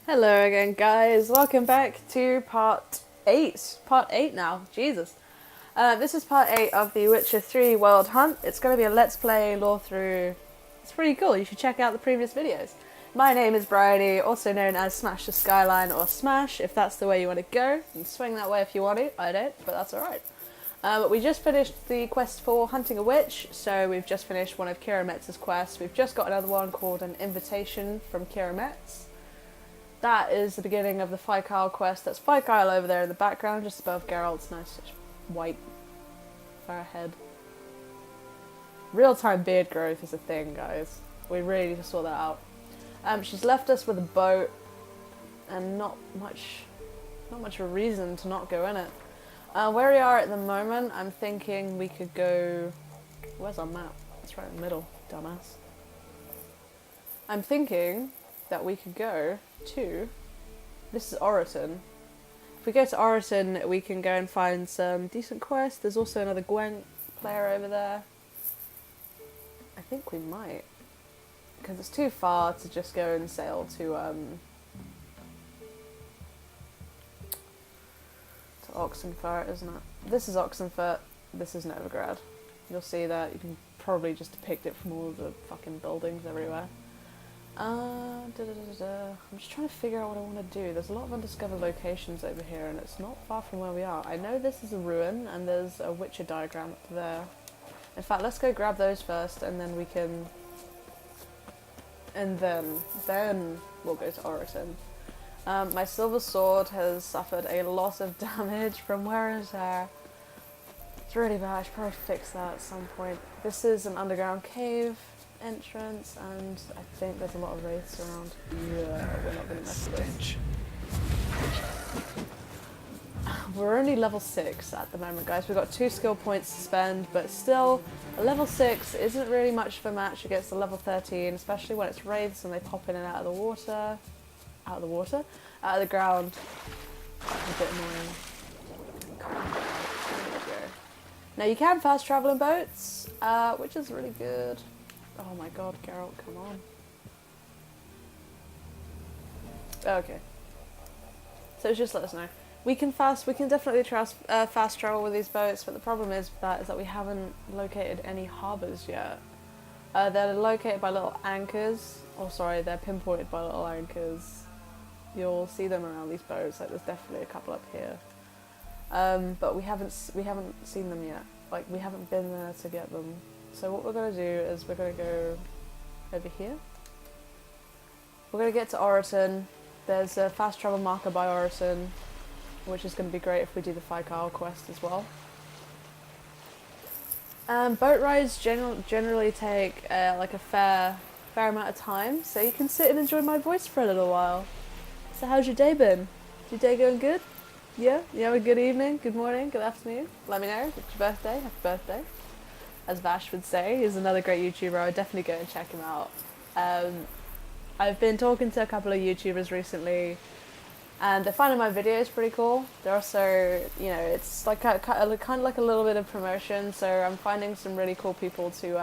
Hello again, guys. Welcome back to part 8. Part 8 now. Jesus. This is part 8 of the Witcher 3 World Hunt. It's going to be a Let's Play lore through. It's pretty cool. You should check out the previous videos. My name is Bryony, also known as Smash the Skyline or Smash, if that's the way you want to go. You can swing that way if you want to. I don't, but that's alright. We just finished the quest for hunting a witch, so we've just finished one of KIERA Metz's quests. We've just got another one called an invitation from KIERA Metz. That is the beginning of the Fikyle quest. That's Fikyle over there in the background, just above Geralt's nice white forehead. Real-time beard growth is a thing, guys. We really need to sort that out. She's left us with a boat, and not much of a reason to not go in it. Where we are at the moment, I'm thinking we could go... Where's our map? It's right in the middle, dumbass. I'm thinking that we could go to... This is Oriton. If we go to Oriton, we can go and find some decent quests. There's also another Gwent player over there. I think we might. Because it's too far to just go and sail to Oxenfurt, isn't it? This is Oxenfurt, this is Novigrad. You'll see that. You can probably just depict it from all of the fucking buildings everywhere. I'm just trying to figure out what I want to do. There's a lot of undiscovered locations over here, and it's not far from where we are. I know this is a ruin, and there's a Witcher diagram up there. In fact, let's go grab those first, and then we can... And then we'll go to Oriton. My silver sword has suffered a lot of damage from wear and tear. It's really bad. I should probably fix that at some point. This is an underground cave entrance, and I think there's a lot of wraiths around. Yeah, we're not going to mess with this. We're only level 6 at the moment, guys. We've got 2 skill points to spend, but still, a level 6 isn't really much of a match against a level 13, especially when it's wraiths and they pop in and out of the water. Out of the water? Out of the ground. A bit annoying. Come on. There we go. Now you can fast travel in boats, which is really good. Oh my god, Geralt, come on. Okay. So just let us know. We can definitely fast travel with these boats, but the problem is that we haven't located any harbours yet. They're located by little anchors. Oh, sorry, they're pinpointed by little anchors. You'll see them around these boats. Like, there's definitely a couple up here, but we haven't seen them yet. Like, we haven't been there to get them. So what we're gonna do is we're gonna go over here. We're gonna get to Oriton. There's a fast travel marker by Oriton, which is gonna be great if we do the Fikyle quest as well. Boat rides generally take like a fair amount of time, so you can sit and enjoy my voice for a little while. So how's your day been? Is your day going good? Yeah? You have a good evening, good morning, good afternoon? Let me know. If it's your birthday, happy birthday. As Vash would say, he's another great YouTuber. I would definitely go and check him out. I've been talking to a couple of YouTubers recently, and they're finding my videos pretty cool. They're also, you know, it's like kind of like a little bit of promotion, so I'm finding some really cool people to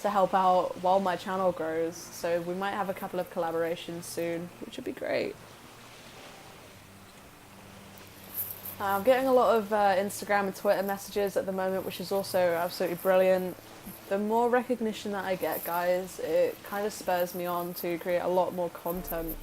help out while my channel grows. So we might have a couple of collaborations soon, which would be great. I'm getting a lot of Instagram and Twitter messages at the moment, which is also absolutely brilliant. The more recognition that I get, guys, it kind of spurs me on to create a lot more content.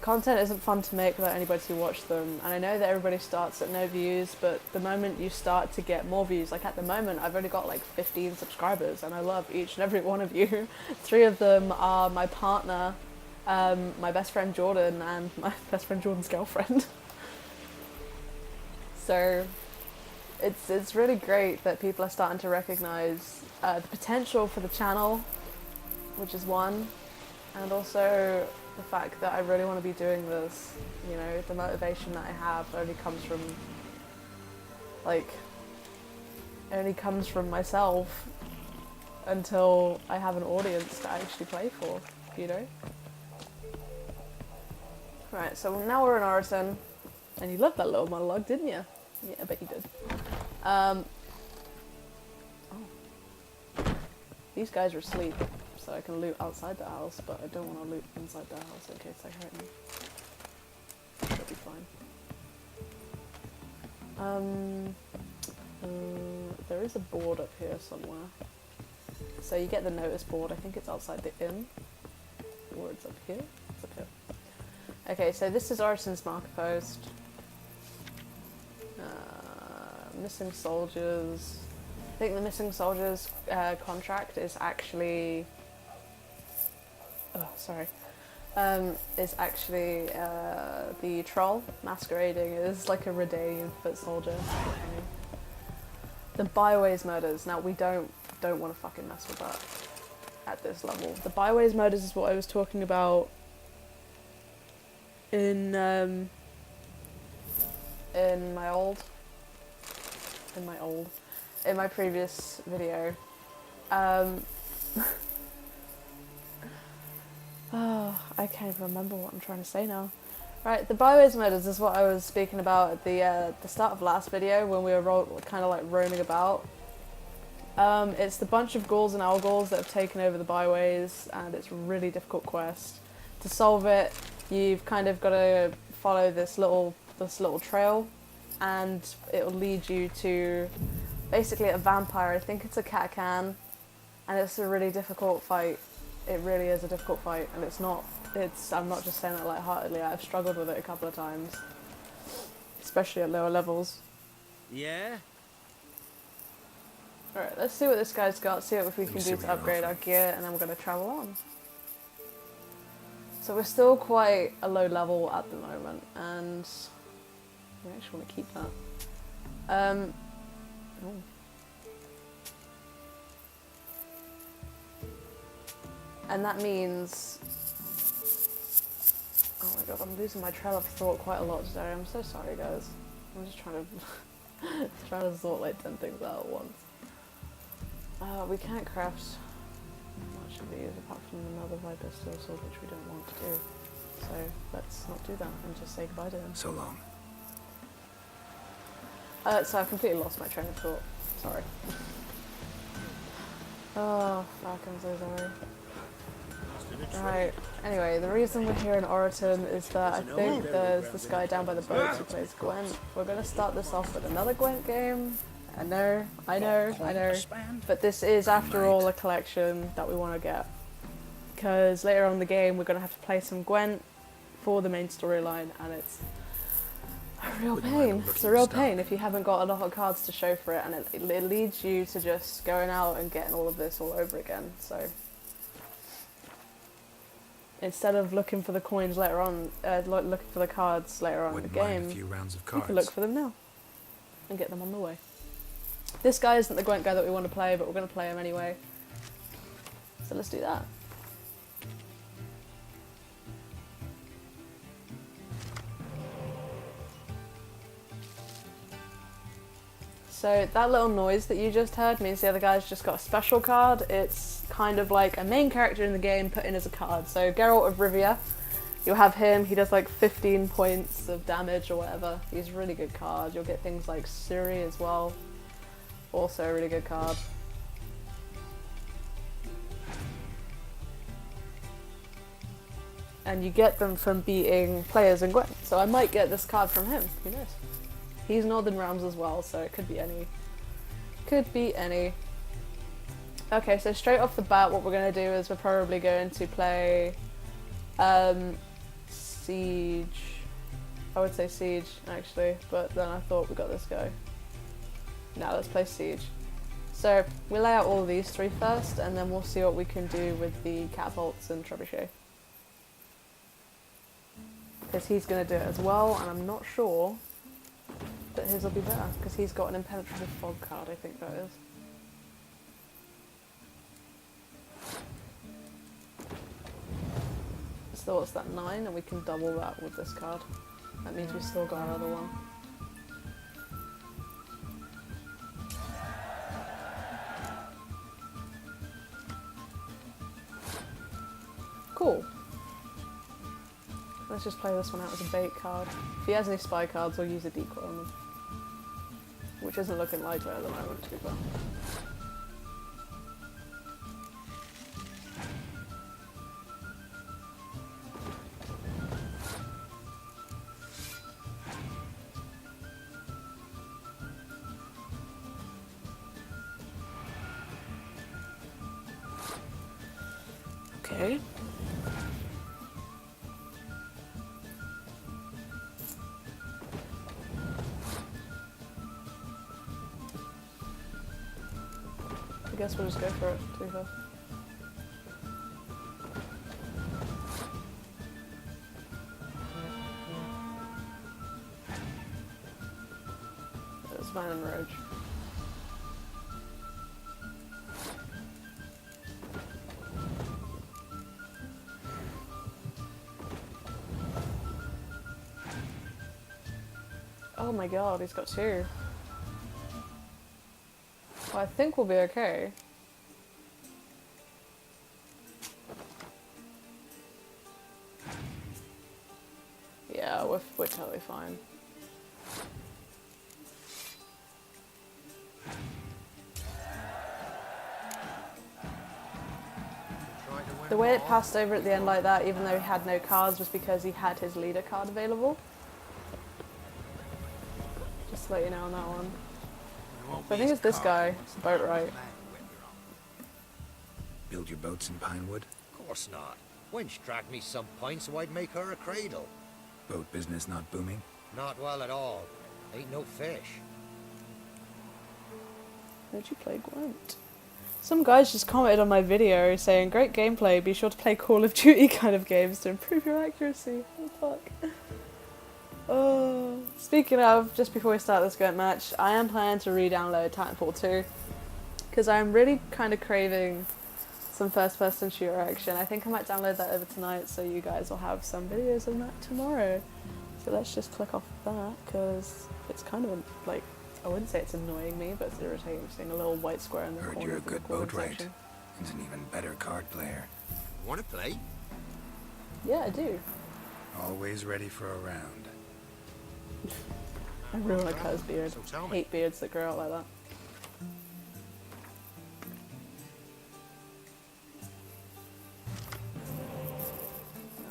Content isn't fun to make without anybody to watch them, and I know that everybody starts at no views, but the moment you start to get more views, like at the moment I've only got like 15 subscribers, and I love each and every one of you. 3 of them are my partner, my best friend Jordan, and my best friend Jordan's girlfriend. So it's really great that people are starting to recognise the potential for the channel, which is one, and also the fact that I really want to be doing this. You know, the motivation that I have only comes from myself until I have an audience to actually play for, you know? Right, so now we're in Oriton, and you loved that little monologue, didn't you? Yeah, I bet you did. Oh. These guys are asleep, so I can loot outside the house, but I don't want to loot inside the house in case I hurt me. Should be fine. There is a board up here somewhere. So you get the notice board, I think it's outside the inn. Or it's up here? It's up here. Okay, so this is Artisans Marker Post. Missing soldiers. I think the missing soldiers contract is actually... Oh, sorry. Is actually the troll masquerading as like a Redane foot soldier. The Byways murders. Now we don't want to fucking mess with that at this level. The Byways murders is what I was talking about in my previous video. Oh, I can't even remember what I'm trying to say now. Right, the Byways murders is what I was speaking about at the start of last video when we were kind of like roaming about. It's the bunch of ghouls and owlghouls that have taken over the Byways, and it's a really difficult quest. To solve it, you've kind of got to follow this little trail, and it will lead you to basically a vampire. I think it's a Katakan, and it's a really difficult fight. It really is a difficult fight, and I'm not just saying that lightheartedly. I've struggled with it a couple of times, especially at lower levels. Yeah? Alright, let's see what this guy's got, see what we can do to upgrade our gear, and then we're going to travel on. So we're still quite a low level at the moment, and we actually want to keep that. Oh. And that means... Oh my god, I'm losing my trail of thought quite a lot today. I'm so sorry, guys. I'm just trying to sort like 10 things out at once. We can't craft much of these apart from another Viper Steel Sword, which we don't want to do. So let's not do that and just say goodbye to him. So long. So I've completely lost my train of thought. Sorry. Oh, fuck, I'm so sorry. Right, anyway, the reason we're here in Oriton is that I think there's this guy down by the boats who plays Gwent. We're going to start this off with another Gwent game. I know, but this is after all a collection that we want to get. Because later on in the game we're going to have to play some Gwent for the main storyline, and it's a real pain. It's a real pain if you haven't got a lot of cards to show for it, and it leads you to just going out and getting all of this all over again, so... Instead of looking for the coins later on, looking for the cards later on in the game, you can look for them now and get them on the way. This guy isn't the Gwent guy that we want to play, but we're going to play him anyway. So let's do that. So that little noise that you just heard means the other guy's just got a special card. It's kind of like a main character in the game put in as a card. So Geralt of Rivia, you'll have him. He does like 15 points of damage or whatever. He's a really good card. You'll get things like Suri as well. Also a really good card. And you get them from beating players in Gwent. So I might get this card from him. Who knows? He's Northern Realms as well, so it could be any. Could be any. Okay, so straight off the bat, what we're going to do is we're probably going to play Siege. I would say Siege, actually, but then I thought we got this guy. Now let's play Siege. So we'll lay out all of these three first, and then we'll see what we can do with the catapults and trebuchet. Because he's going to do it as well, and I'm not sure that his will be better, because he's got an impenetrable fog card, I think that is. So what's that, 9? And we can double that with this card. That means we've still got our other one. Cool. Let's just play this one out as a bait card. If he has any spy cards, we'll use a decoy on them. Which isn't looking likely at the moment, to be fair. Okay. I guess we'll just go for it, to be fair. It's Van and Roach. Oh my god, he's got two. Well, I think we'll be okay. Yeah, we're totally fine. The way it passed over at the end like that, even though he had no cards, was because he had his leader card available. Just to let you know on that one. So I think it's this guy, it's the boat right. Build your boats in Pinewood? Of course not. Wench dragged me some pine so I'd make her a cradle. Boat business not booming? Not well at all. Ain't no fish. How'd you play Gwent? Some guys just commented on my video saying, great gameplay, be sure to play Call of Duty kind of games to improve your accuracy. What the fuck? Oh. Speaking of, just before we start this Gwent match, I am planning to re-download Titanfall 2. Because I'm really kind of craving some first-person shooter action. I think I might download that over tonight, so you guys will have some videos of that tomorrow. So let's just click off that, because it's kind of, like, I wouldn't say it's annoying me, but it's irritating seeing a little white square in the corner. Heard you're a of the good recording boat right, section. and an even better card player. Wanna play? Yeah, I do. Always ready for a round. I really like Kai's beard. So tell I me. hate beards that grow out like that.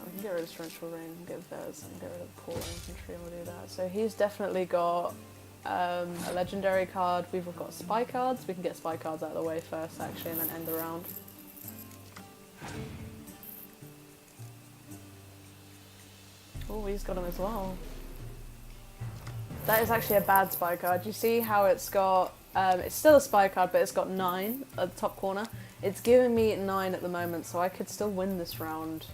We can get rid of Torrential Rain, get Vez, and get rid of Core Infantry, and we'll do that. So he's definitely got a legendary card. We've got spy cards. We can get spy cards out of the way first, actually, and then end the round. Oh, he's got him as well. That is actually a bad spy card. You see how it's got, it's still a spy card, but it's got 9 at the top corner. It's giving me 9 at the moment, so I could still win this round.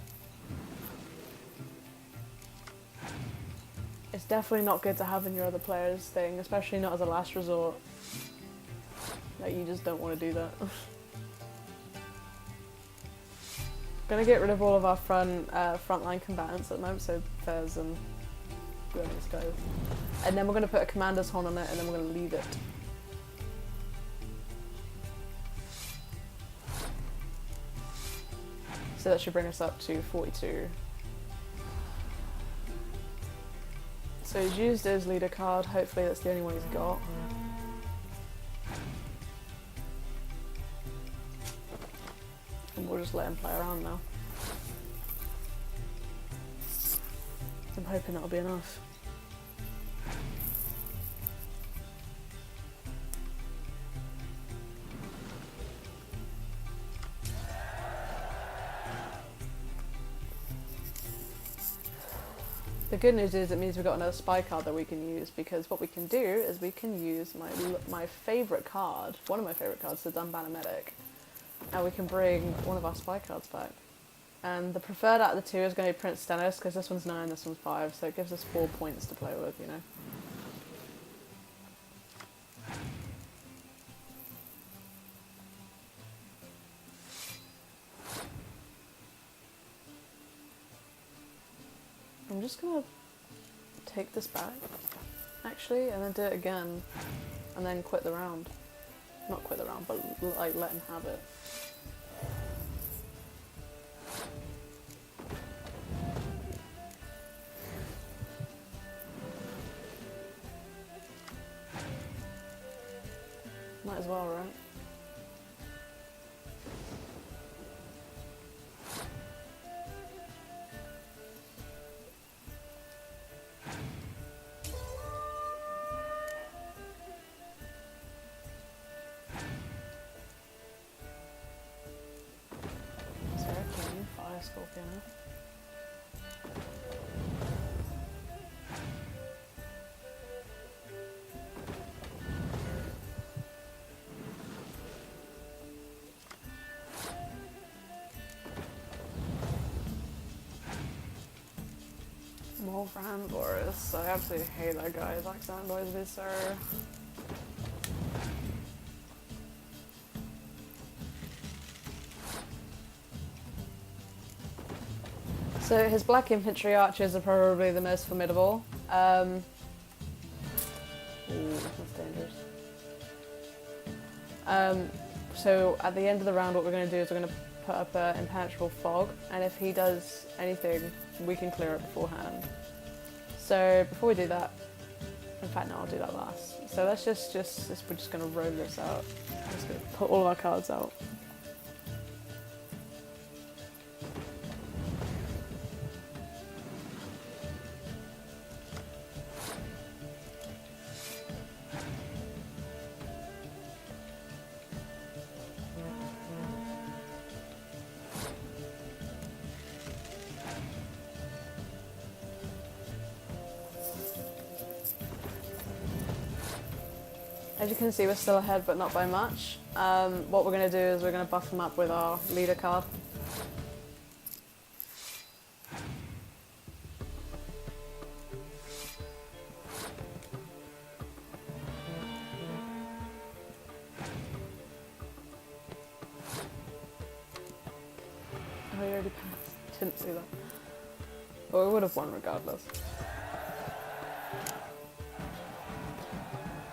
It's definitely not good to have in your other player's thing, especially not as a last resort. Like, you just don't want to do that. Gonna get rid of all of our frontline combatants at the moment, so Fez and whoever this guy is. And then we're gonna put a commander's horn on it, and then we're gonna leave it. So that should bring us up to 42. So he's used his leader card, hopefully that's the only one he's got. And we'll just let him play around now. I'm hoping that'll be enough. The good news is it means we've got another spy card that we can use, because what we can do is we can use my favourite card, one of my favourite cards, the Dunbanner Medic, and we can bring one of our spy cards back. And the preferred out of the two is going to be Prince Stennis, because this one's 9, this one's 5, so it gives us 4 points to play with, you know. I'm just gonna take this back, actually, and then do it again, and then quit the round. Not quit the round, but like let him have it. Might as well, right? fire scorpion. More Randors. I absolutely hate that guy. His accent annoys me so. So his black infantry archers are probably the most formidable. Ooh, that's dangerous. So at the end of the round, what we're going to do is we're going to put up an impenetrable fog, and if he does anything, we can clear it beforehand. So before we do that, in fact, no, I'll do that last. So let's we're just going to roam this out. I'm just going to put all of our cards out. As you can see, we're still ahead, but not by much. What we're going to do is we're going to buff them up with our leader card. Oh, you already passed. Didn't see that. But we would have won regardless.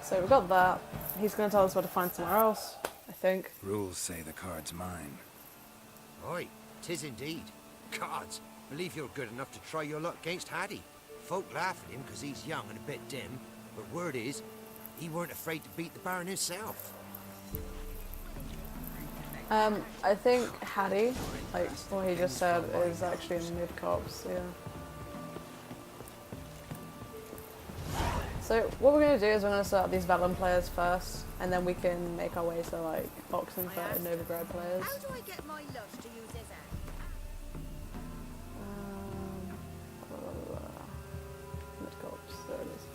So we've got that. He's going to tell us where to find somewhere else, I think. Rules say the card's mine. Aye, 'tis indeed. Cards, believe you're good enough to try your luck against Haddie. Folk laugh at him because he's young and a bit dim, but word is, he weren't afraid to beat the Baron himself. I think Haddie, like what he just said, is actually in mid-cops, yeah. So what we're going to do is we're going to start these Vellum players first, and then we can make our way to like Oxenfurt and Novigrad players. How do I get my lush to use his app? Mid-cops, there it is.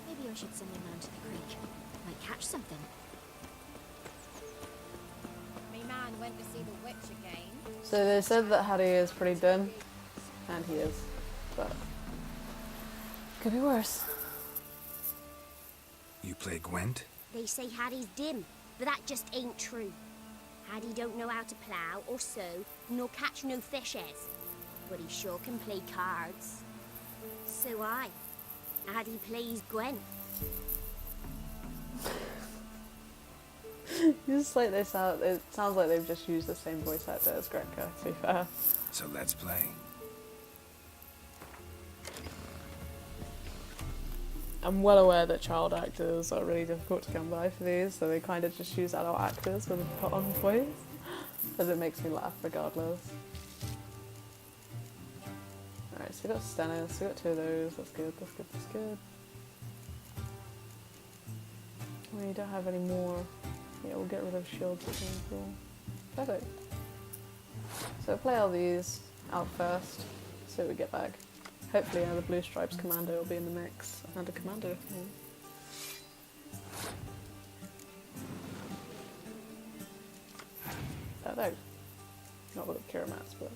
Maybe I should send him round to the creek. Might catch something. Me man went to see the witch again. So they said that Haddie is pretty dim, and he is, but could be worse. You play Gwent? They say Haddie's dim, but that just ain't true. Haddie don't know how to plough or sow, nor catch no fishes. But he sure can play cards. So Haddie plays Gwent. Just like it sounds like they've just used the same voice actor as Gretka, to be fair. So let's play. I'm well aware that child actors are really difficult to come by for these, so they kind of just use adult actors with a put-on voice, but it makes me laugh regardless. Alright, so we got Stennis, we got two of those, that's good, that's good, that's good. We don't have any more. Yeah, we'll get rid of shields as well. Perfect. So we'll play all these out first, see what we get back. Hopefully the Blue Stripes Commando will be in the mix, and a Commando. Perfect. Not with KIERA METZ, but...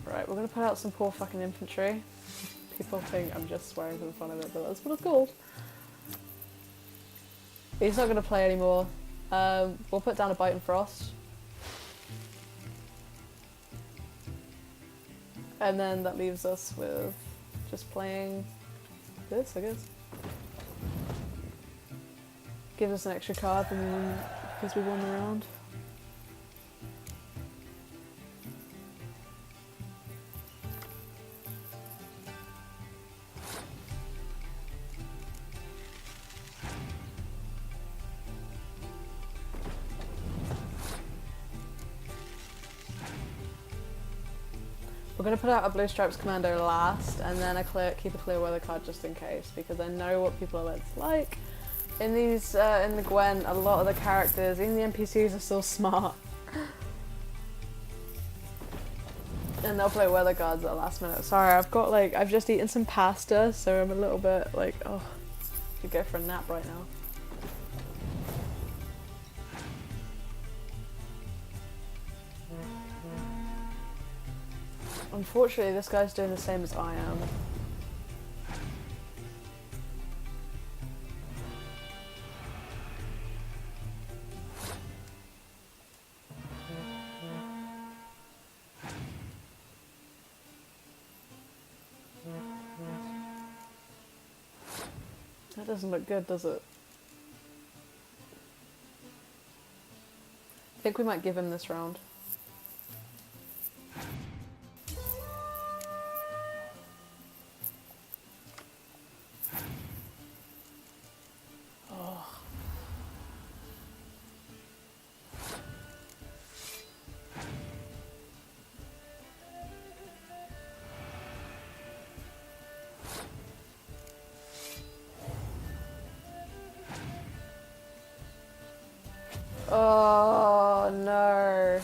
Right, we're gonna put out some poor fucking infantry. People think I'm just swearing for the fun of it, but that's what it's called. He's not gonna play anymore. We'll put down a Bite and Frost. And then that leaves us with just playing this, I guess. Gives us an extra card because we won the round. We're gonna put out a Blue Stripes Commando last, and then keep a clear weather card just in case, because I know what people are like. In these, in the Gwent, a lot of the characters, even the NPCs, are still smart. And they'll play weather guards at the last minute. Sorry, I've just eaten some pasta, so I'm a little bit like, oh, I could go for a nap right now. Unfortunately, this guy's doing the same as I am. That doesn't look good, does it? I think we might give him this round. Oh no.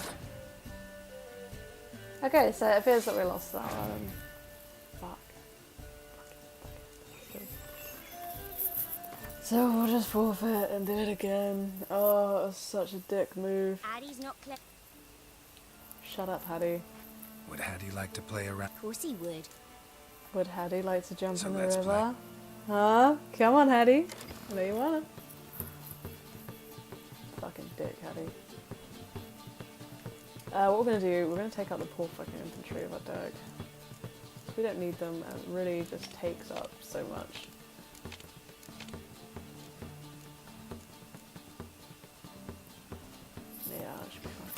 Okay, so it appears that we lost that one. Fuck. So we'll just forfeit and do it again. Oh, it was such a dick move. Hattie's not clever. Shut up, Hattie. Would Hattie like to play around? Of course he would. Would Hattie like to jump So in the let's river? Huh? Come on, Hattie. I know you wanna. Fucking dick, Hattie. What we're gonna do, we're gonna take out the poor fucking infantry of our dog. We don't need them, and it really just takes up so much. Yeah, that should be fine.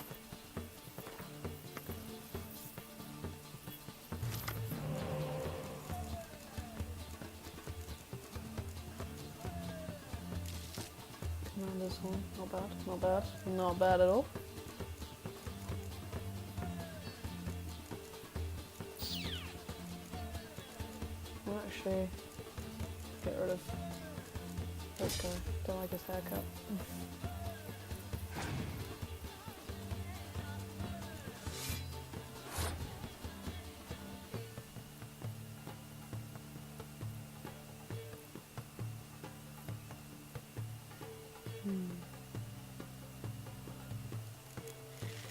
Commander's horn, not bad, not bad, not bad at all. I'll actually get rid of this guy, don't like his haircut.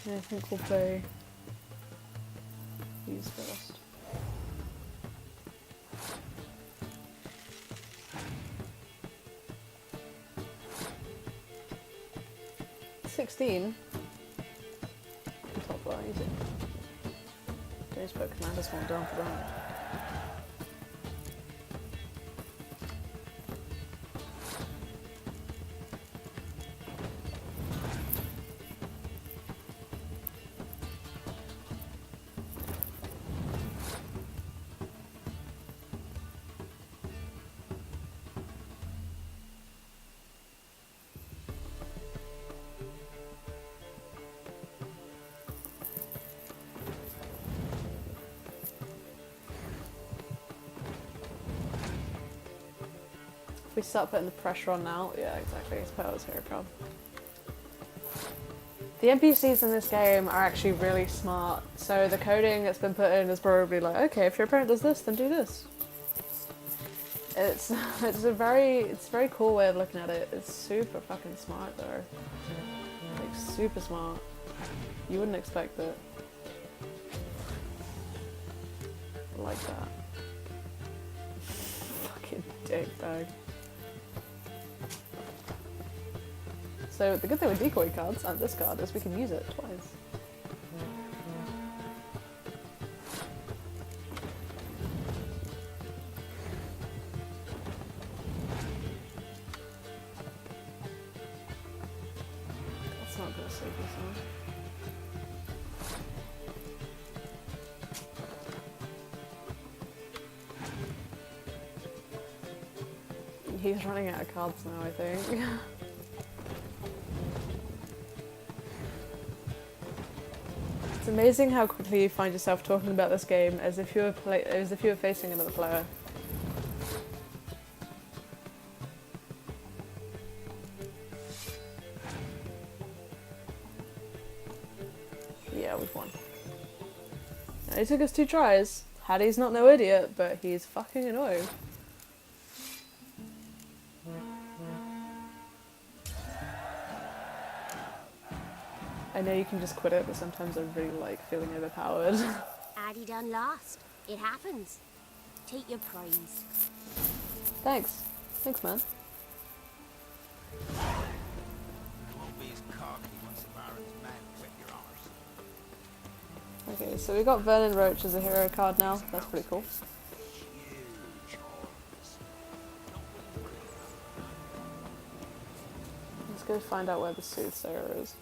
Yeah, I think we'll play these first. $16. Top bar, easy. Don't just put Commander's Horn down for that. If we start putting the pressure on now, yeah, exactly, it's put out his hero card. The NPCs in this game are actually really smart, so the coding that's been put in is probably like, okay, if your opponent does this, then do this. It's a very cool way of looking at it. It's super fucking smart though. Like super smart. You wouldn't expect it. Like that. Fucking dickbag. So the good thing with decoy cards and this card is we can use it twice. That's not gonna save this one. He's running out of cards now, I think. It's amazing how quickly you find yourself talking about this game as if you were facing another player. Yeah, we've won. Now, it took us 2 tries. Hattie's not no idiot, but he's fucking annoying. I know you can just quit it, but sometimes I really like feeling overpowered. Addy done lost. It happens. Take your praise. Thanks. Thanks, man. Won't be as cocky once the Baron's men whip your arse. Okay, so we got Vernon Roach as a hero card now. That's pretty cool. Let's go find out where the soothsayer is.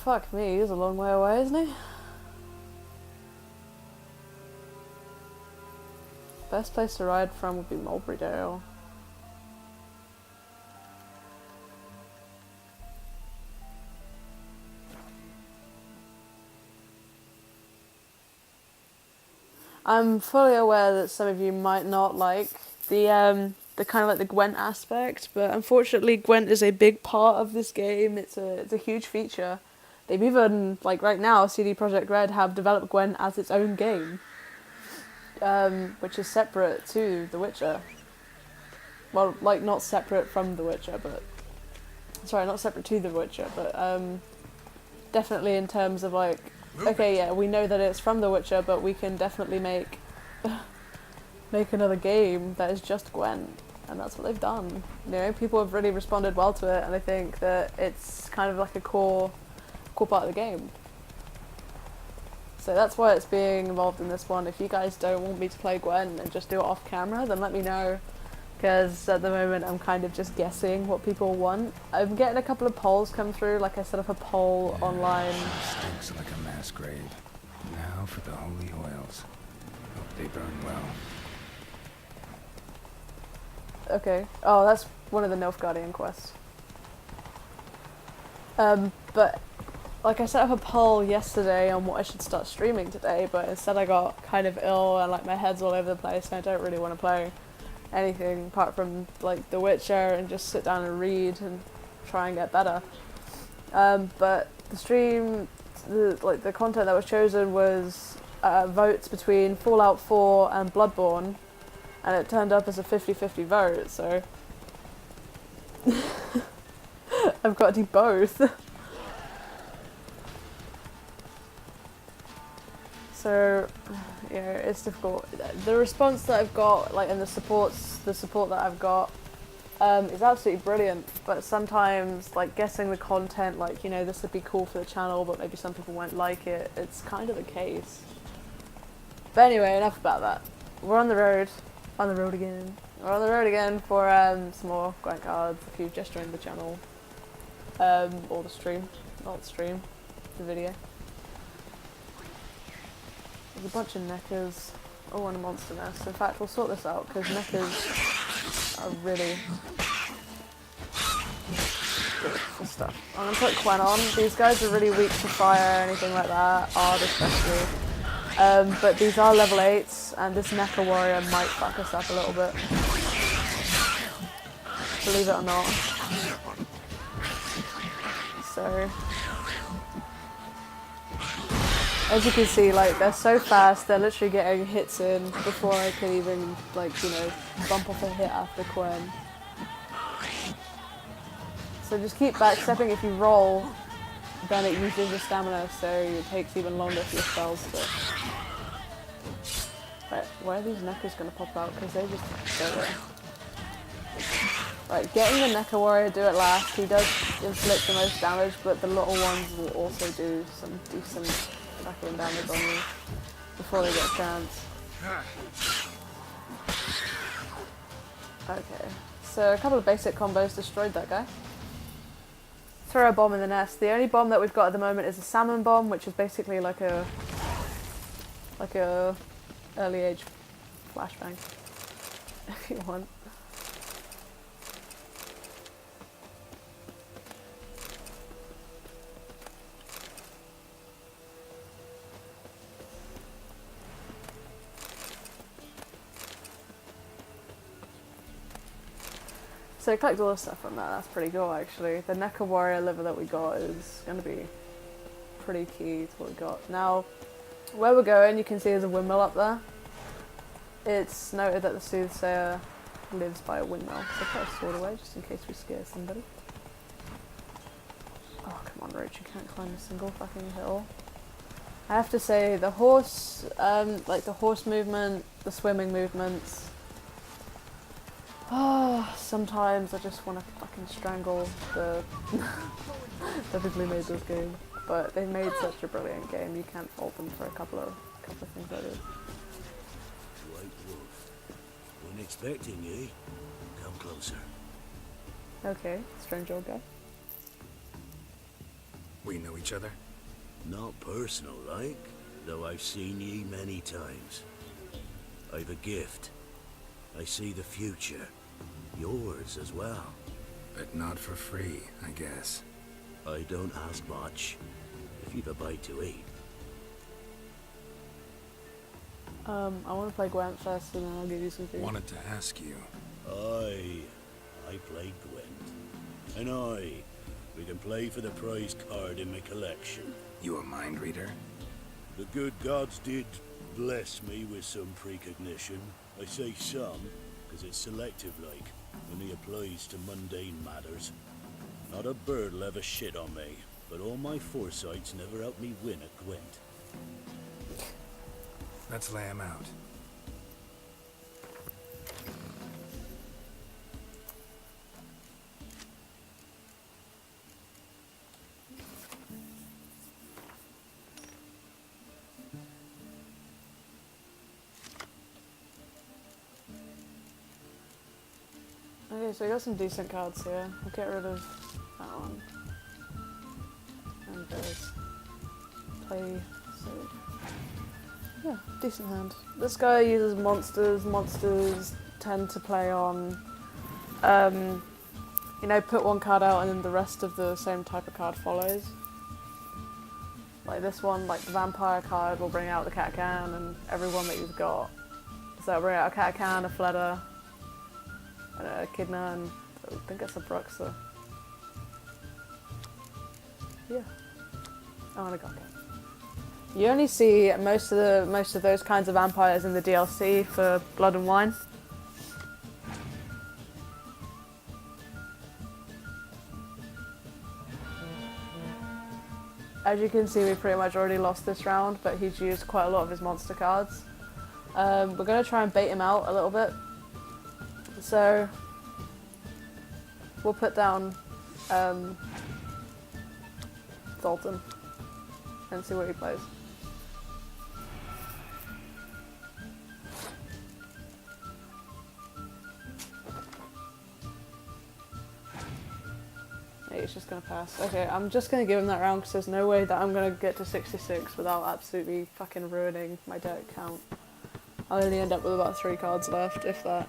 Fuck me, he's a long way away, isn't he? Best place to ride from would be Mulberrydale. I'm fully aware that some of you might not like the kind of like the Gwent aspect, but unfortunately Gwent is a big part of this game. It's a huge feature. They've even, like right now, CD Projekt Red have developed Gwent as its own game, which is separate to The Witcher. Well, like not separate from The Witcher, but sorry, not separate to The Witcher, but definitely in terms of like, okay, yeah, we know that it's from The Witcher, but we can definitely make another game that is just Gwent, and that's what they've done. You know, people have really responded well to it, and I think that it's kind of like a core part of the game. So that's why it's being involved in this one. If you guys don't want me to play Gwent and just do it off camera, then let me know, because at the moment I'm kind of just guessing what people want. I'm getting a couple of polls come through, like I set up a poll online. Stinks like a masquerade. Now for the holy oils. Hope they burn well. Okay. Oh, that's one of the Nilfgaardian quests. But like I set up a poll yesterday on what I should start streaming today, but instead I got kind of ill and like my head's all over the place and I don't really want to play anything apart from like The Witcher and just sit down and read and try and get better. But the stream, the content that was chosen was votes between Fallout 4 and Bloodborne, and it turned up as a 50-50 vote, so I've got to do both. So, yeah, it's difficult. The response that I've got, like, and the support that I've got, is absolutely brilliant. But sometimes, like, guessing the content, like, you know, this would be cool for the channel, but maybe some people won't like it. It's kind of the case. But anyway, enough about that. We're on the road. On the road again. We're on the road again for some more Gwent cards. If you've just joined the channel, or the stream, not the stream, the video. There's a bunch of neckers. Oh, and a monster nest. In fact, we'll sort this out because neckers are really good for stuff. I'm gonna put Quen on. These guys are really weak to fire or anything like that. Ard especially. But these are level 8s, and this Necker warrior might fuck us up a little bit. Believe it or not. So, as you can see, like, they're so fast, they're literally getting hits in before I can even, like, you know, bump off a hit after Quen. So just keep backstepping. If you roll, then it uses your stamina, so it takes even longer for your spells to... Right, where are these Neckers going to pop out? Because they just go there. Right, getting the Necker warrior, do it last. He does inflict the most damage, but the little ones will also do some decent fucking damage on you before they get a chance. Okay, so a couple of basic combos destroyed that guy. Throw a bomb in the nest. The only bomb that we've got at the moment is a salmon bomb, which is basically like a early age flashbang, if you want. So collect all the stuff from that, that's pretty cool actually. The Neca Warrior liver that we got is going to be pretty key to what we got. Now, where we're going, you can see there's a windmill up there. It's noted that the soothsayer lives by a windmill, so put a sword away just in case we scare somebody. Oh, come on, Roach, you can't climb a single fucking hill. I have to say, the horse, like the horse movement, the swimming movements, sometimes I just want to fucking strangle the people who made this game. But they made such a brilliant game, you can't fault them for a couple of things like this. White Wolf. Wasn't expecting ye. Come closer. Okay, strange old guy. We know each other? Not personal like, though I've seen ye many times. I've a gift. I see the future. Yours as well. But not for free, I guess. I don't ask much. If you've a bite to eat. I want to play Gwent first and then I'll give you some food. Wanted to ask you. I played Gwent. And we can play for the prize card in my collection. You a mind reader? The good gods did bless me with some precognition. I say some, because it's selective like, only applies to mundane matters. Not a bird'll ever shit on me, but all my foresight's never helped me win a Gwent. Let's lay him out. Okay, so we got some decent cards here. We'll get rid of that one. And there's play, so yeah, decent hand. This guy uses monsters. Monsters tend to play on, you know, put one card out and then the rest of the same type of card follows. Like this one, like the vampire card will bring out the Catcan and everyone that you've got. So it'll bring out a Catcan, a Fleda, and a Echidna, and I think it's a Bruxa. Yeah. Oh, and a Gaka. You only see most of those kinds of vampires in the DLC for Blood and Wine. As you can see, we pretty much already lost this round, but he's used quite a lot of his monster cards. We're going to try and bait him out a little bit. So, we'll put down Zoltan and see what he plays. Yeah, he's just going to pass. Okay, I'm just going to give him that round because there's no way that I'm going to get to 66 without absolutely fucking ruining my deck count. I'll only end up with about 3 cards left, if that.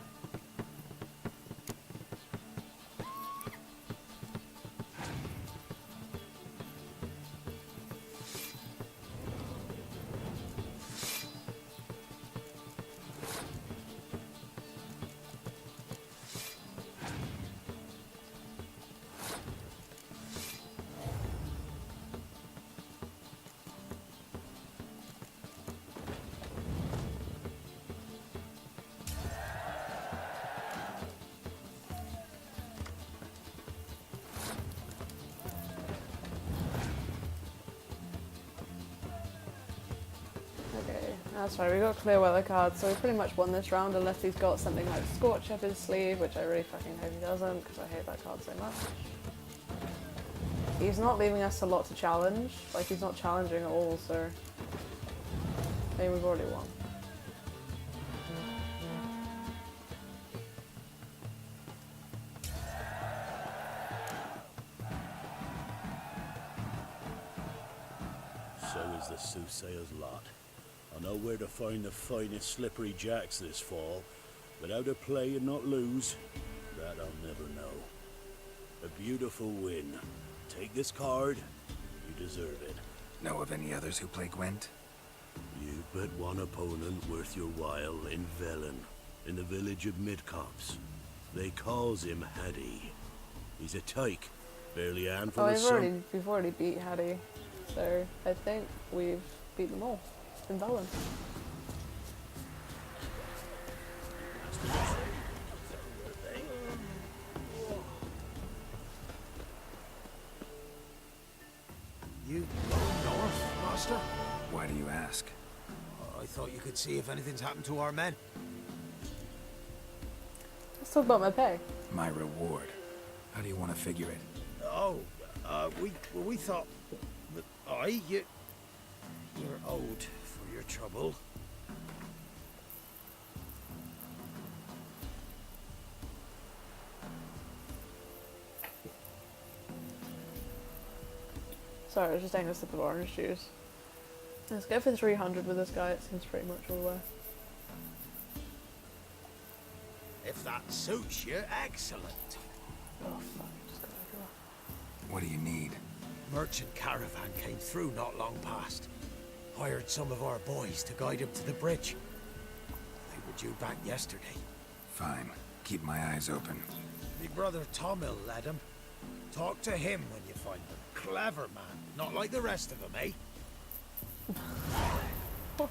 That's right, we got clear weather cards, so we pretty much won this round unless he's got something like Scorch up his sleeve, which I really fucking hope he doesn't, because I hate that card so much. He's not leaving us a lot to challenge, like he's not challenging at all, so I think we've already won. So is the soothsayer's lot. I know where to find the finest slippery jacks this fall, but how to play and not lose, that I'll never know. A beautiful win. Take this card, you deserve it. Know of any others who play Gwent? You've but one opponent worth your while in Velen, in the village of Midcopse. They calls him Hattie. He's a tyke, barely a handful Oh, of sun. we've already beat Hattie, so I think we've beat them all. It's been Valen. You going north, Master? Why do you ask? I thought you could see if anything's happened to our men. Let's talk about my pay. My reward. How do you want to figure it? Oh, we thought that you're owed for your trouble. Sorry, I was just taking a sip of orange juice. Let's go for 300 with this guy, it seems pretty much all the way. If that suits you, excellent. Oh fuck, just got everywhere. What do you need? Merchant caravan came through not long past. Hired some of our boys to guide him to the bridge. They were due back yesterday. Fine. Keep my eyes open. Me brother Tomil led him. Talk to him when you find him. Clever man, not like the rest of them, eh? What?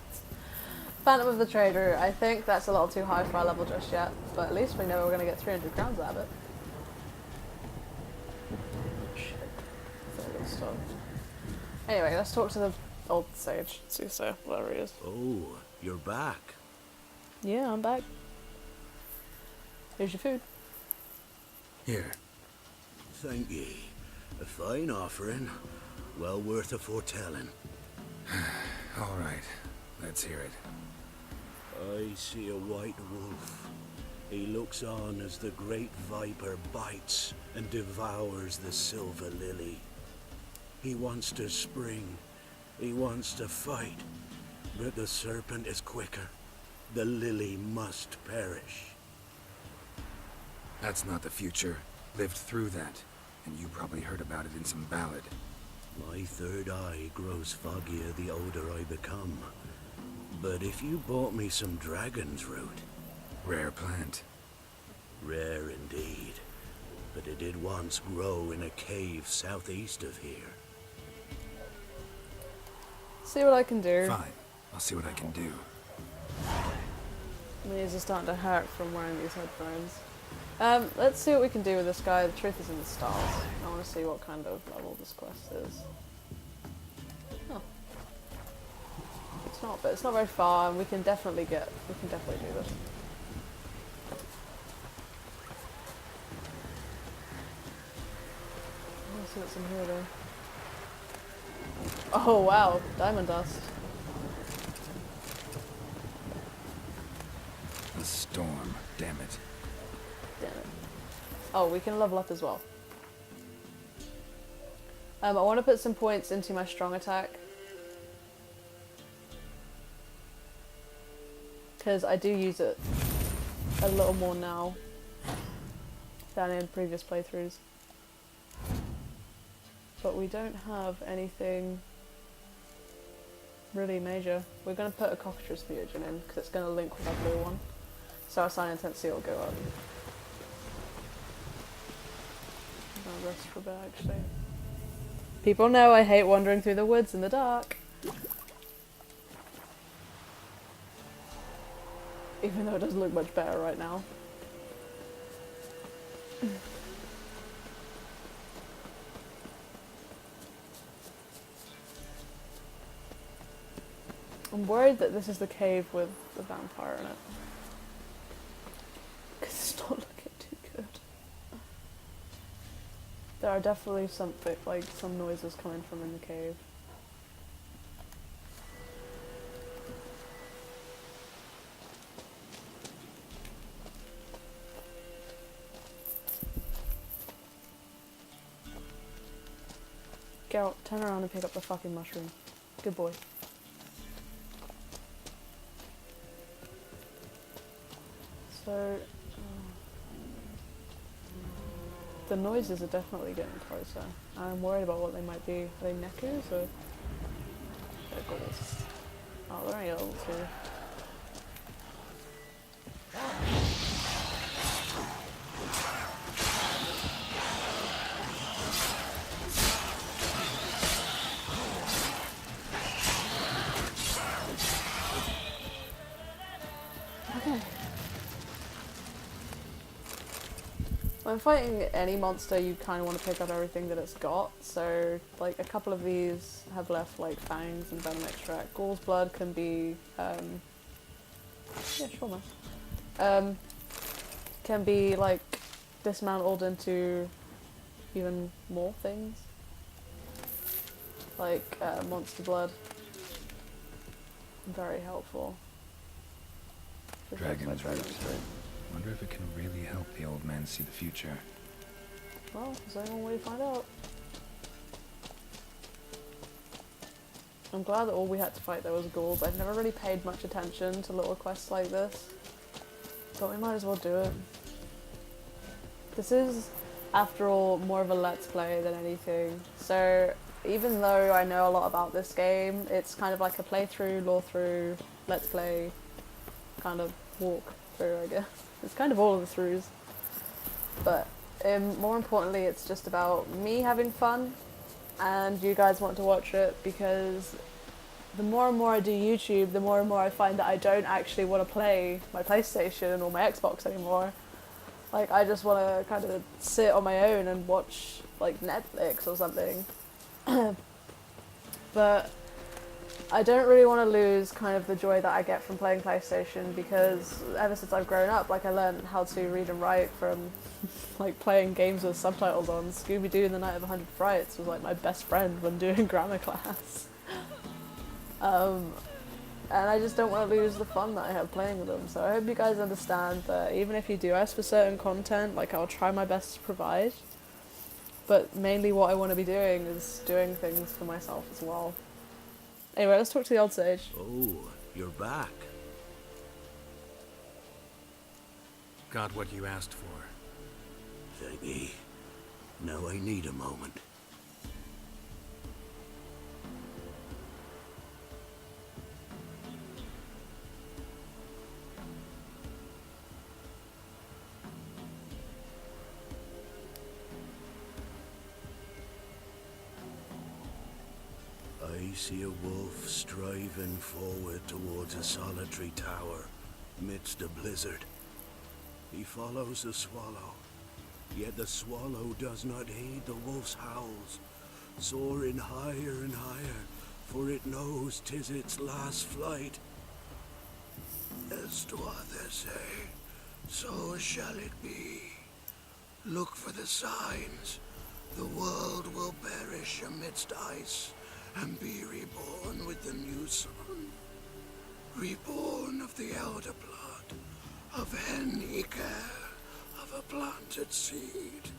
Phantom of the Trader, I think that's a little too high for our level just yet, but at least we know we're going to get 300 crowns out of it. Shit. That's all good stuff. Anyway, let's talk to the old sage, Suso, whatever he is. Oh, you're back. Yeah, I'm back. Here's your food. Here. Thank ye. A fine offering. Well worth a foretelling. All right. Let's hear it. I see a white wolf. He looks on as the great viper bites and devours the silver lily. He wants to spring. He wants to fight. But the serpent is quicker. The lily must perish. That's not the future. Lived through that. And you probably heard about it in some ballad. My third eye grows foggier the older I become. But if you bought me some dragon's root... Rare plant. Rare indeed. But it did once grow in a cave southeast of here. See what I can do. Fine. I'll see what I can do. My ears are starting to hurt from wearing these headphones. Let's see what we can do with this guy. The truth is in the stars. I want to see what kind of level this quest is. Oh. It's not very far, and we can definitely do this. Let's see what's in here though. Oh wow, diamond dust. A storm. Damn it. Damn it. Oh, we can level up as well. I want to put some points into my strong attack. Because I do use it a little more now than in previous playthroughs. But we don't have anything really major. We're going to put a cockatrice fusion in because it's going to link with our blue one. So our sign intensity will go up. I'm gonna rest for a bit actually. People know I hate wandering through the woods in the dark. Even though it doesn't look much better right now. I'm worried that this is the cave with the vampire in it. Because it's not looking too good. There are definitely something, like some noises coming from in the cave. Geralt, turn around and pick up the fucking mushroom. Good boy. So, the noises are definitely getting closer. I'm worried about what they might be. Are they Nekus or they're ghouls? Oh, they're only level 2. When fighting any monster, you kind of want to pick up everything that it's got. So, like, a couple of these have left, like, fangs and venom extract. Ghoul's blood can be, yeah, sure, man. Can be, like, dismantled into even more things. Like, monster blood. Very helpful. Just like my Dragon's dragon's root. root. Wonder if it can really help the old man see the future. Well, there's only one way to find out. I'm glad that all we had to fight there was ghouls. I've never really paid much attention to little quests like this, but we might as well do it. This is, after all, more of a let's play than anything. So even though I know a lot about this game, it's kind of like a playthrough, lore through, let's play, kind of walk through, I guess. It's kind of all of the throughs. But more importantly, it's just about me having fun and you guys want to watch it, because the more and more I do YouTube, the more and more I find that I don't actually want to play my PlayStation or my Xbox anymore. Like, I just want to kind of sit on my own and watch, like, Netflix or something. But I don't really want to lose kind of the joy that I get from playing PlayStation, because ever since I've grown up, like, I learned how to read and write from like playing games with subtitles on. Scooby-Doo and the Night of 100 Frights was like my best friend when doing grammar class. And I just don't want to lose the fun that I have playing with them. So I hope you guys understand that even if you do ask for certain content, like, I'll try my best to provide. But mainly what I want to be doing is doing things for myself as well. Anyway, let's talk to the old sage. Oh, you're back. Got what you asked for. Thanky. Now I need a moment. I see a wolf striving forward towards a solitary tower amidst a blizzard. He follows the swallow, yet the swallow does not heed the wolf's howls, soaring higher and higher, for it knows 'tis its last flight. As to others say, so shall it be. Look for the signs. The world will perish amidst ice, and be reborn with the new sun. Reborn of the elder blood, of Henniker, of a planted seed.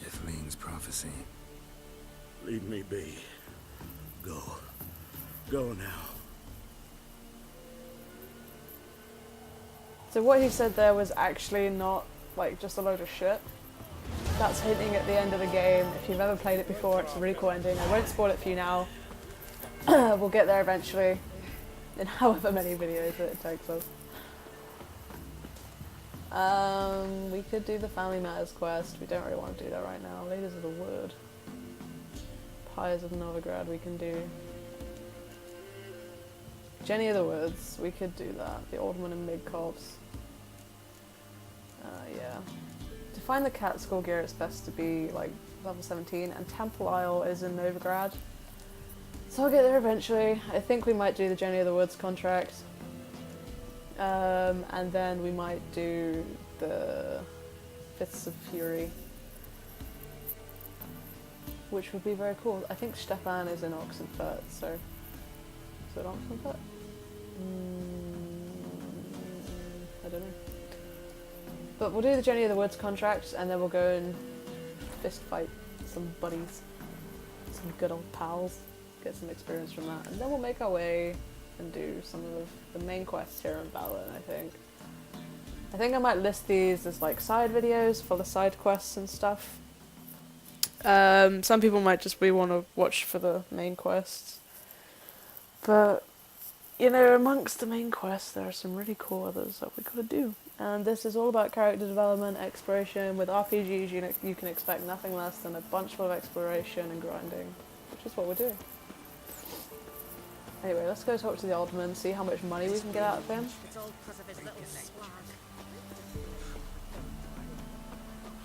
Ithleen's prophecy. Leave me be. Go. Go now. So what he said there was actually not, like, just a load of shit. That's hinting at the end of the game. If you've ever played it before, it's a really cool ending. I won't spoil it for you now. We'll get there eventually, in however many videos that it takes us. We could do the Family Matters quest. We don't really want to do that right now. Leaders of the Wood. Pyres of Novigrad we can do. Jenny of the Woods, we could do that. The Alderman and Mid-Corps. Yeah. To find the cat skull gear, it's best to be like level 17, and Temple Isle is in Novigrad. So I'll get there eventually. I think we might do the Jenny of the Woods contract. And then we might do the Fists of Fury, which would be very cool. I think Stefan is in Oxenfurt, so... Is it Oxenfurt? I don't know. But we'll do the Jenny of the Woods contract, and then we'll go and fist fight some buddies. Some good old pals. Get some experience from that. And then we'll make our way and do some of the main quests here in Valen, I think. I think I might list these as like side videos for the side quests and stuff. Some people might just want to watch for the main quests. But, you know, amongst the main quests there are some really cool others that we gotta do. And this is all about character development, exploration. With RPGs, you can expect nothing less than a bunch full of exploration and grinding, which is what we're doing. Anyway, let's go talk to the Alderman, see how much money we can get out of him. It's all because of his little swag.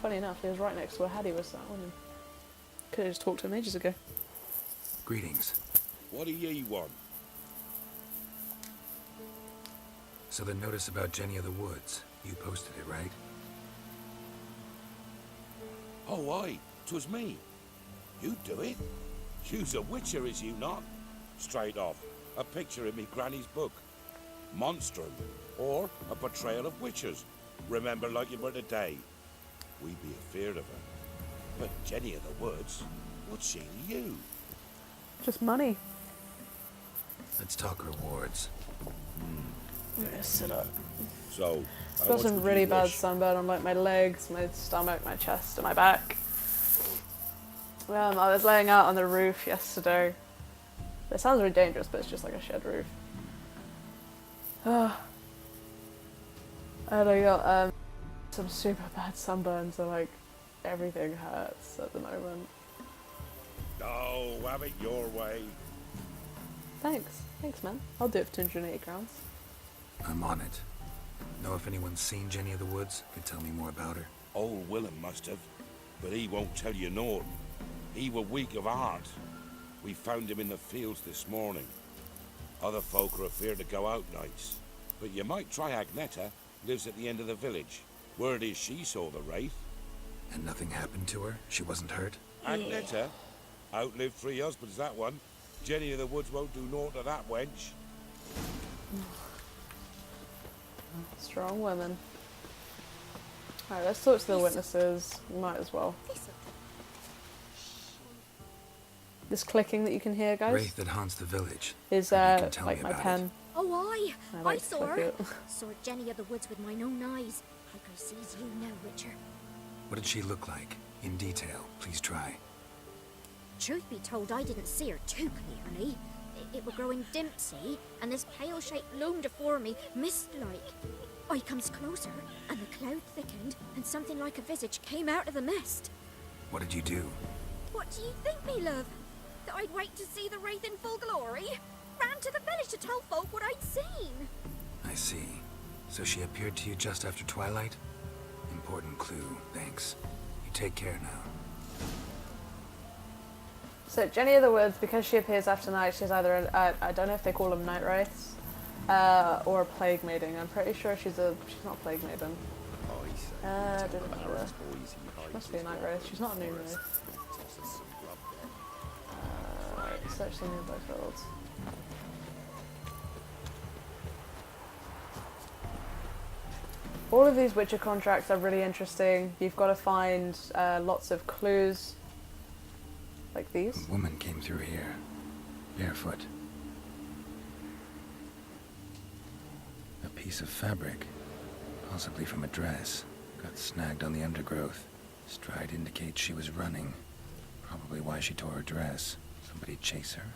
Funny enough, he was right next to where Hattie was that morning. Could have just talked to him ages ago. Greetings. What do ye want? So the notice about Jenny of the Woods, you posted it, right? Oh, aye, 'twas me. You do it? You's a witcher, is you not? Straight off, a picture in me granny's book. Monstrum, or a portrayal of witchers. Remember like you were today. We be afeard of her. But Jenny of the Woods, what's she to you? Just money. Let's talk rewards. I'm gonna sit up. So, I've got some really bad sunburn on like my legs, my stomach, my chest, and my back. I was laying out on the roof yesterday. It sounds really dangerous, but it's just like a shed roof. And I got some super bad sunburn, so like everything hurts at the moment. Oh, have it your way. Thanks man. I'll do it for 280 crowns. I'm on it. Know if anyone's seen Jenny of the Woods? Could tell me more about her. Old Willem must have, but he won't tell you naught. He were weak of heart. We found him in the fields this morning. Other folk are afeard to go out nights. But you might try Agneta, lives at the end of the village. Word is she saw the wraith. And nothing happened to her? She wasn't hurt? Agneta? Outlived 3 husbands, that one. Jenny of the Woods won't do naught to that wench. Strong women. Alright, let's talk to the witnesses. Might as well. This clicking that you can hear, guys, Wraith that haunts the village. is Maybe you can tell like me my about pen. Oh, aye. I I like to saw click her. it. Saw Jenny of the Woods with mine own eyes. Like I sees you now, Witcher. What did she look like? In detail, please try. Truth be told, I didn't see her too clearly. It were growing dim, see, and this pale shape loomed afore me, mist-like. I comes closer, and the cloud thickened, and something like a visage came out of the mist. What did you do? What do you think, me love? That I'd wait to see the wraith in full glory? Ran to the village to tell folk what I'd seen. I see. So she appeared to you just after twilight? Important clue, thanks. You take care now. So Jenny of the Woods, because she appears after night, she's either I don't know if they call them night wraiths, or a plague maiden. I'm pretty sure she's not a plague maiden. Didn't know. She must be a night wraith. She's not a moon wraith. Right, search the nearby fields. All of these Witcher contracts are really interesting. You've got to find lots of clues. Like these? A woman came through here, barefoot. A piece of fabric, possibly from a dress, got snagged on the undergrowth. Stride indicates she was running. Probably why she tore her dress. Somebody chase her?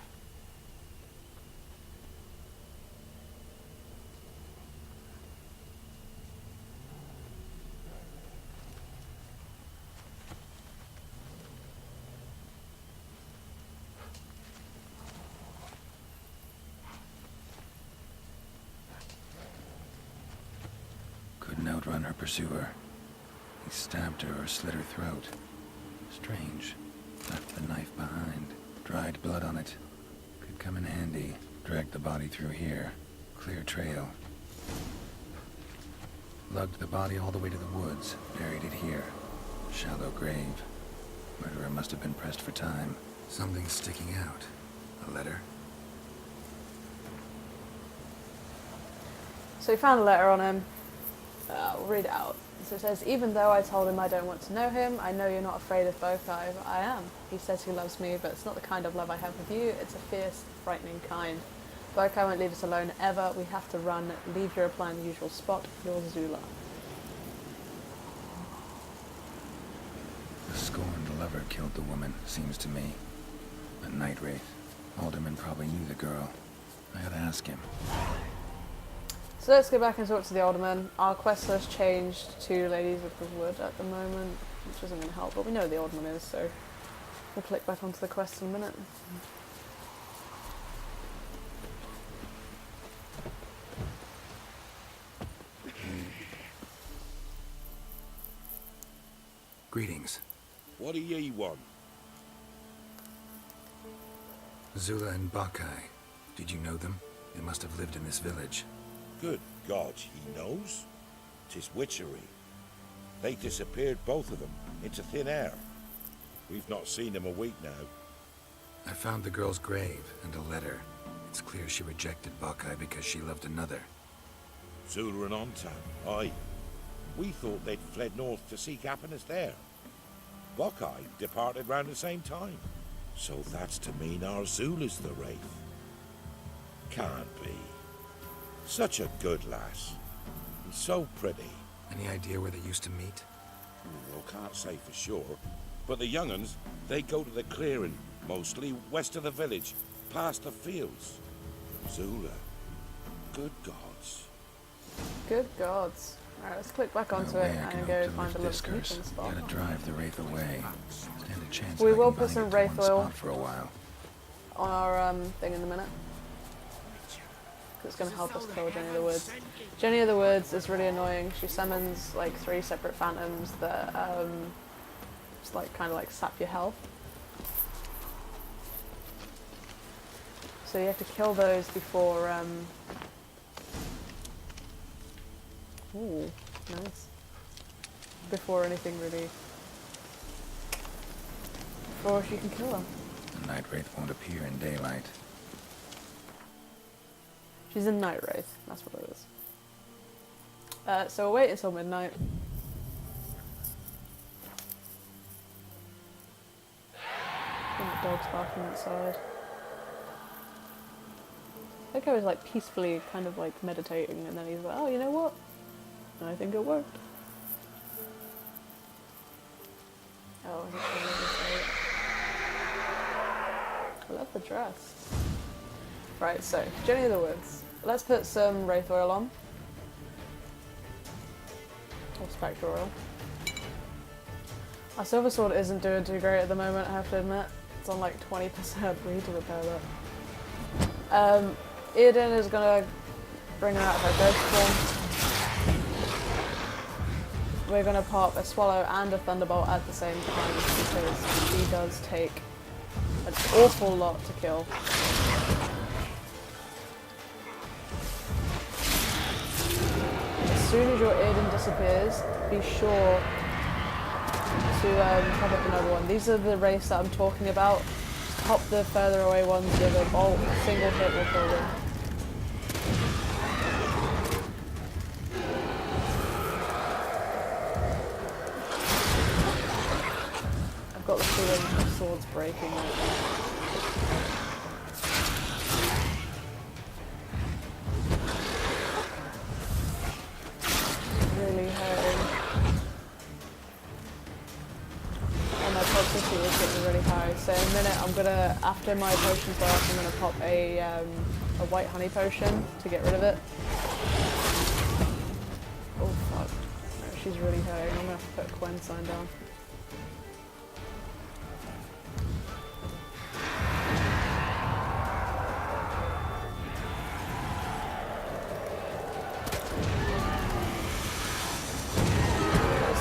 Couldn't outrun her pursuer. He stabbed her or slit her throat. Strange. Left the knife behind. Dried blood on it. Could come in handy. Dragged the body through here. Clear trail. Lugged the body all the way to the woods. Buried it here. Shallow grave. Murderer must have been pressed for time. Something's sticking out. A letter? So we found a letter on him. I'll read it out. So it says, even though I told him I don't want to know him, I know you're not afraid of Bokai. I am. He says he loves me, but it's not the kind of love I have with you. It's a fierce, frightening kind. Bokai won't leave us alone ever. We have to run. Leave your reply in the usual spot. Yours, Zula. The scorned lover killed the woman, seems to me. A night wraith. Alderman probably knew the girl. I gotta ask him. So let's go back and talk to the Alderman. Our quest has changed to Ladies of the Wood at the moment, which isn't going to help, but we know who the Alderman is, so we'll click back onto the quest in a minute. Greetings. What do ye want? Zula and Bakai. Did you know them? They must have lived in this village. Good God, he knows? 'Tis witchery. They disappeared, both of them, into thin air. We've not seen them a week now. I found the girl's grave and a letter. It's clear she rejected Bakai because she loved another. Zula and Ontan, aye. We thought they'd fled north to seek happiness there. Bakai departed round the same time. So that's to mean our Zula's the wraith. Can't be. Such a good lass. And so pretty. Any idea where they used to meet? Well, can't say for sure. But the young'uns, they go to the clearing, mostly west of the village, past the fields. Zula. Good gods. Good gods. Alright, let's click back onto No it way I can and hope go to find lift a this little curse. meeting spot. Gotta drive the wraith away. Stand a chance We if I will can put bind some it to wraith one oil spot for a while. on our thing in a minute. It's going to help us kill Jenny of the Woods. Jenny of the Woods is really annoying. She summons like 3 separate phantoms that just like kind of like sap your health. So you have to kill those before. Ooh, nice. Before anything really. Before she can kill them. The night wraith won't appear in daylight. She's a night wraith, that's what it is. So we'll wait until midnight. And the dog's barking outside. I think I was like peacefully kind of like meditating and then he's like, oh, you know what? And I think it worked. Oh, I think I love the dress. Right, so, Jenny of the Woods. Let's put some wraith oil on. Or spectre oil. Our silver sword isn't doing too great at the moment, I have to admit. It's on like 20%. We need to repair that. Eden is gonna bring her out of her ghost form. We're gonna pop a swallow and a thunderbolt at the same time because she does take an awful lot to kill. As soon as your Eden disappears, be sure to pop up another one. These are the wraiths that I'm talking about. Just pop the further away ones with a bolt. A single hit will kill them. I've got the feeling my sword's breaking right now. Really hurting. And my toxicity is getting really high. So in a minute I'm gonna, after my potions are off, I'm gonna pop a white honey potion to get rid of it. Oh fuck. No, she's really hurting. I'm gonna have to put a Quen sign down.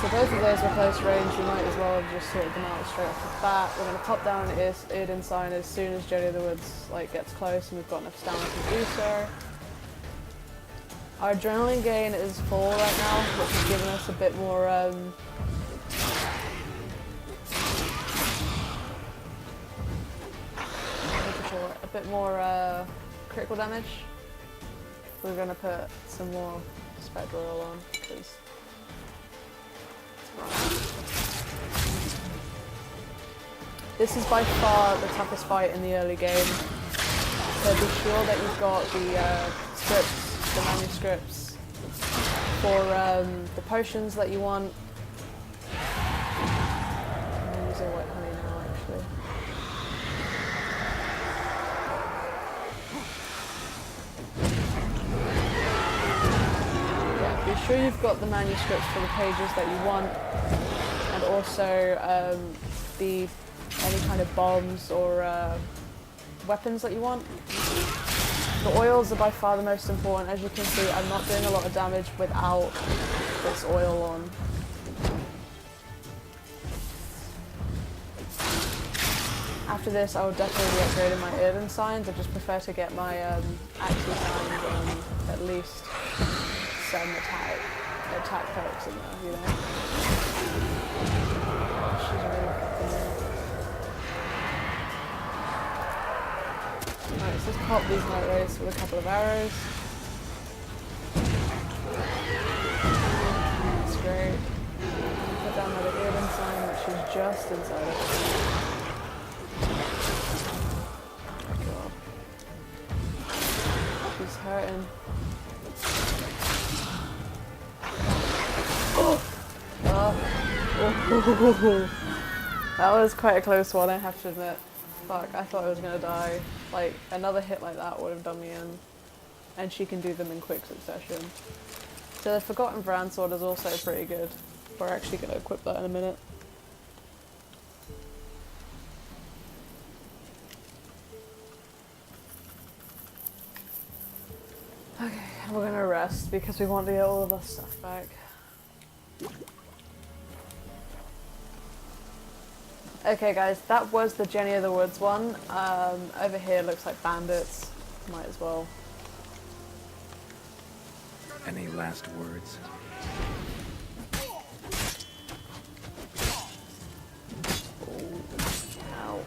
So both of those are close range, you might as well have just sorted them out straight off the bat. We're going to pop down Eden sign as soon as Jenny of the Woods gets close and we've got enough stamina to do so. Our adrenaline gain is full right now, which has given us a bit more critical damage. We're going to put some more spectre oil on because this is by far the toughest fight in the early game, so be sure that you've got the scripts, the manuscripts for the potions that you want. I'm using white honey now actually. Yeah, be sure you've got the manuscripts for the pages that you want, and also any kind of bombs or weapons that you want. The oils are by far the most important. As you can see, I'm not doing a lot of damage without this oil on. After this, I will definitely be upgrading my Irden signs. I just prefer to get my Axie signs on at least some attack perks in there, you know? She's really fucking there. Alright, so let's pop these night rays with a couple of arrows. That's great. Put down another Irden sign, which is just inside it. God. She's hurting. Oh. That was quite a close one, I have to admit. Fuck, I thought I was gonna die. Like, another hit like that would have done me in. And she can do them in quick succession. So the Forgotten Vran sword is also pretty good. We're actually gonna equip that in a minute. Okay, we're gonna rest because we want to get all of our stuff back. Okay guys, that was the Jenny of the Woods one. Over here looks like bandits. Might as well. Any last words? Ow.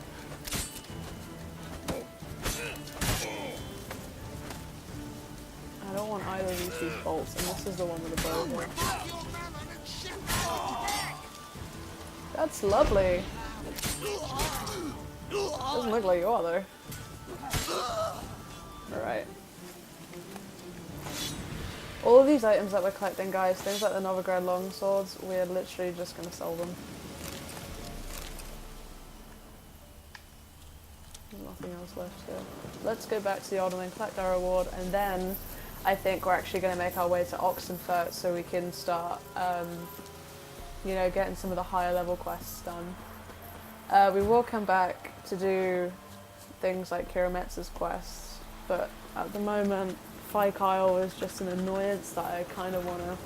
I don't want either of these two bolts, and this is the one with the bow here. That's lovely. Doesn't look like you are though. Alright. All of these items that we're collecting, guys, things like the Novigrad longswords, we're literally just going to sell them. There's nothing else left here. Let's go back to the Alderman and collect our reward, and then I think we're actually going to make our way to Oxenfurt so we can start, you know, getting some of the higher level quests done. We will come back to do things like KIERA Metz's quests, but at the moment, Fyke Isle is just an annoyance that I kind of want to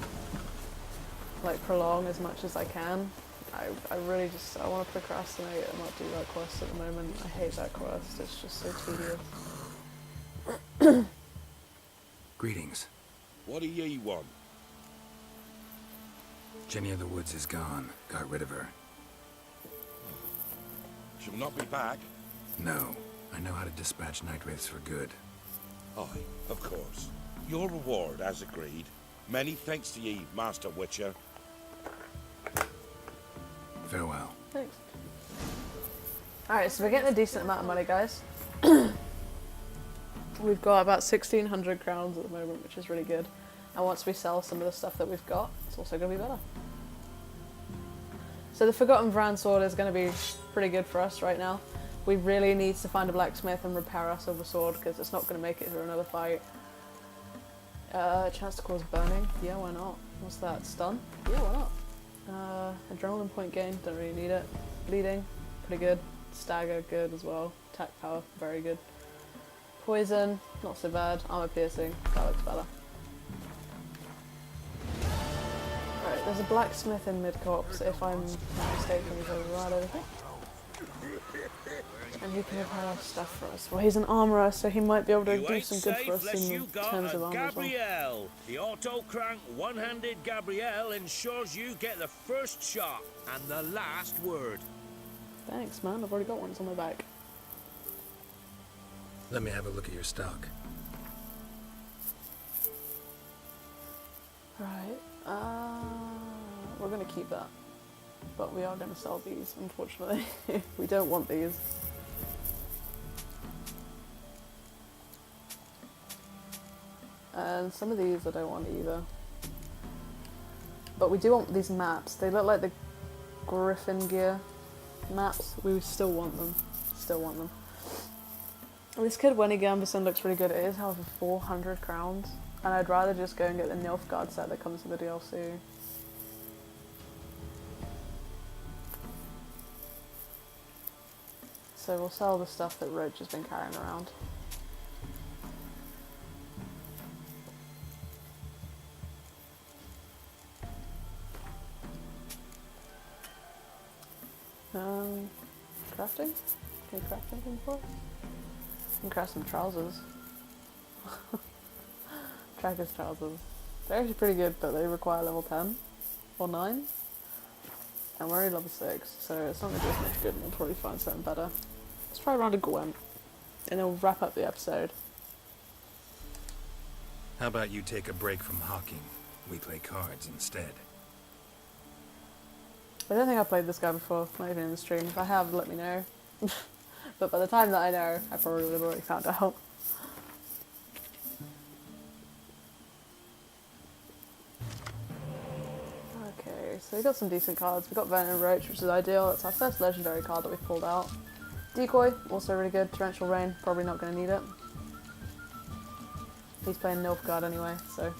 like prolong as much as I can. I really just, I want to procrastinate and not do that quest at the moment. I hate that quest, it's just so tedious. Greetings. What do ye want? Jenny of the Woods is gone. Got rid of her. She'll not be back. No. I know how to dispatch night wraiths for good. Aye, of course. Your reward, as agreed. Many thanks to ye, Master Witcher. Farewell. Thanks. Alright, so we're getting a decent amount of money, guys. We've got about 1,600 crowns at the moment, which is really good. And once we sell some of the stuff that we've got, it's also going to be better. So the Forgotten Vran sword is going to be pretty good for us right now. We really need to find a blacksmith and repair our silver sword because it's not going to make it through another fight. Chance to cause burning? Yeah, why not? What's that? Stun? Yeah, why not? Adrenaline point gain, don't really need it. Bleeding, pretty good. Stagger, good as well. Attack power, very good. Poison, not so bad. Armor piercing, that looks better. Right, there's a blacksmith in mid-corps, if I'm not mistaken, he's over right over here. And he can repair our stuff for us. Well, he's an armourer, so he might be able to do some good for us in terms of armour as well. Gabrielle. The auto-crank one-handed Gabrielle ensures you get the first shot and the last word. Thanks, man. I've already got one. It's on my back. Let me have a look at your stock. Right. We're going to keep that. But we are going to sell these, unfortunately. We don't want these. And some of these I don't want either. But we do want these maps. They look like the Griffin Gear maps. We still want them. Still want them. This Kid Wenny Gamberson looks really good. It is, however, 400 crowns. And I'd rather just go and get the Nilfgaard set that comes with the DLC. So we'll sell the stuff that Roach has been carrying around. Crafting? Can you craft anything for us? You can craft some trousers. Tracker's trousers. They're actually pretty good, but they require level 10 or 9. And we're already level 6, so it's not going to do as much good, and we'll probably find something better. Let's try a round of Gwent, and then we'll wrap up the episode. How about you take a break from hawking? We play cards instead. I don't think I've played this guy before, not even in the stream. If I have, let me know. But by the time that I know, I probably would have already found out. Okay, so we got some decent cards. We got Venom Roach, which is ideal. It's our first legendary card that we've pulled out. Decoy, also really good. Torrential Rain, probably not going to need it. He's playing Nilfgaard anyway, so...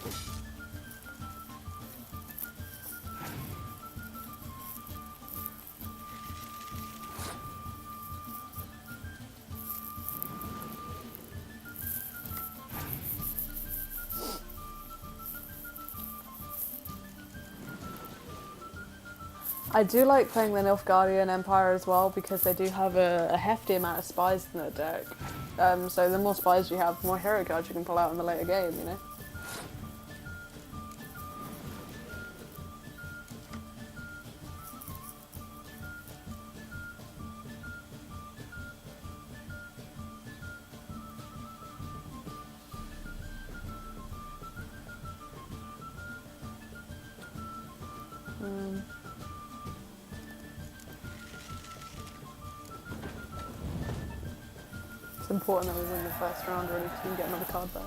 I do like playing the Nilfgaardian Empire as well because they do have a hefty amount of spies in their deck. So the more spies you have, the more hero cards you can pull out in the later game, you know? It's important that we win the first round really so we can get another card back.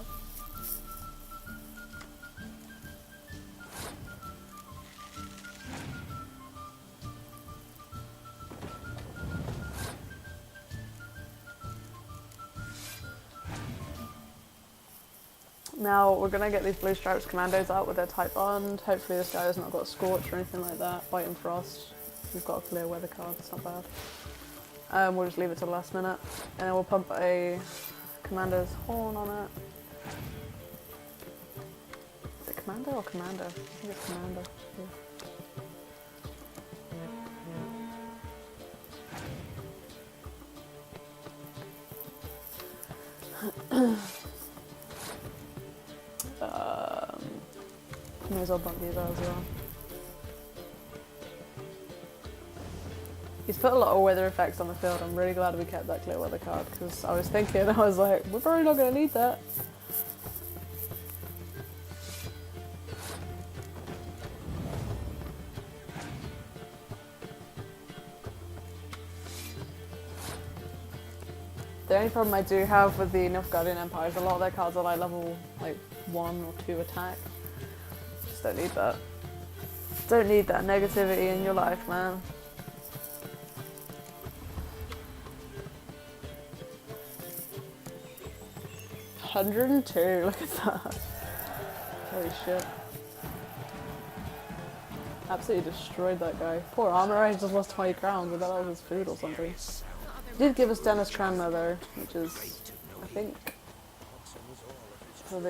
Now we're gonna get these Blue Stripes Commandos out with their Type Bond. Hopefully this guy has not got a Scorch or anything like that. Biting Frost. We've got a clear weather card, it's not bad. We'll just leave it till the last minute. And then we'll pump a Commander's Horn on it. Is it Commander or Commander? I think it's Commander. Yeah. May as well bump these out as well. He's put a lot of weather effects on the field. I'm really glad we kept that clear weather card because I was thinking, I was like, we're probably not going to need that. The only problem I do have with the Nilfgaardian Empire is a lot of their cards are like level 1 or 2 attack. Just don't need that. Don't need that negativity in your life, man. $102, look at that. Holy shit. Absolutely destroyed that guy. Poor armor, he just lost 20 crowns. I bet that was his food or something. He did give us Dennis Cranmer though, which is, I think, for the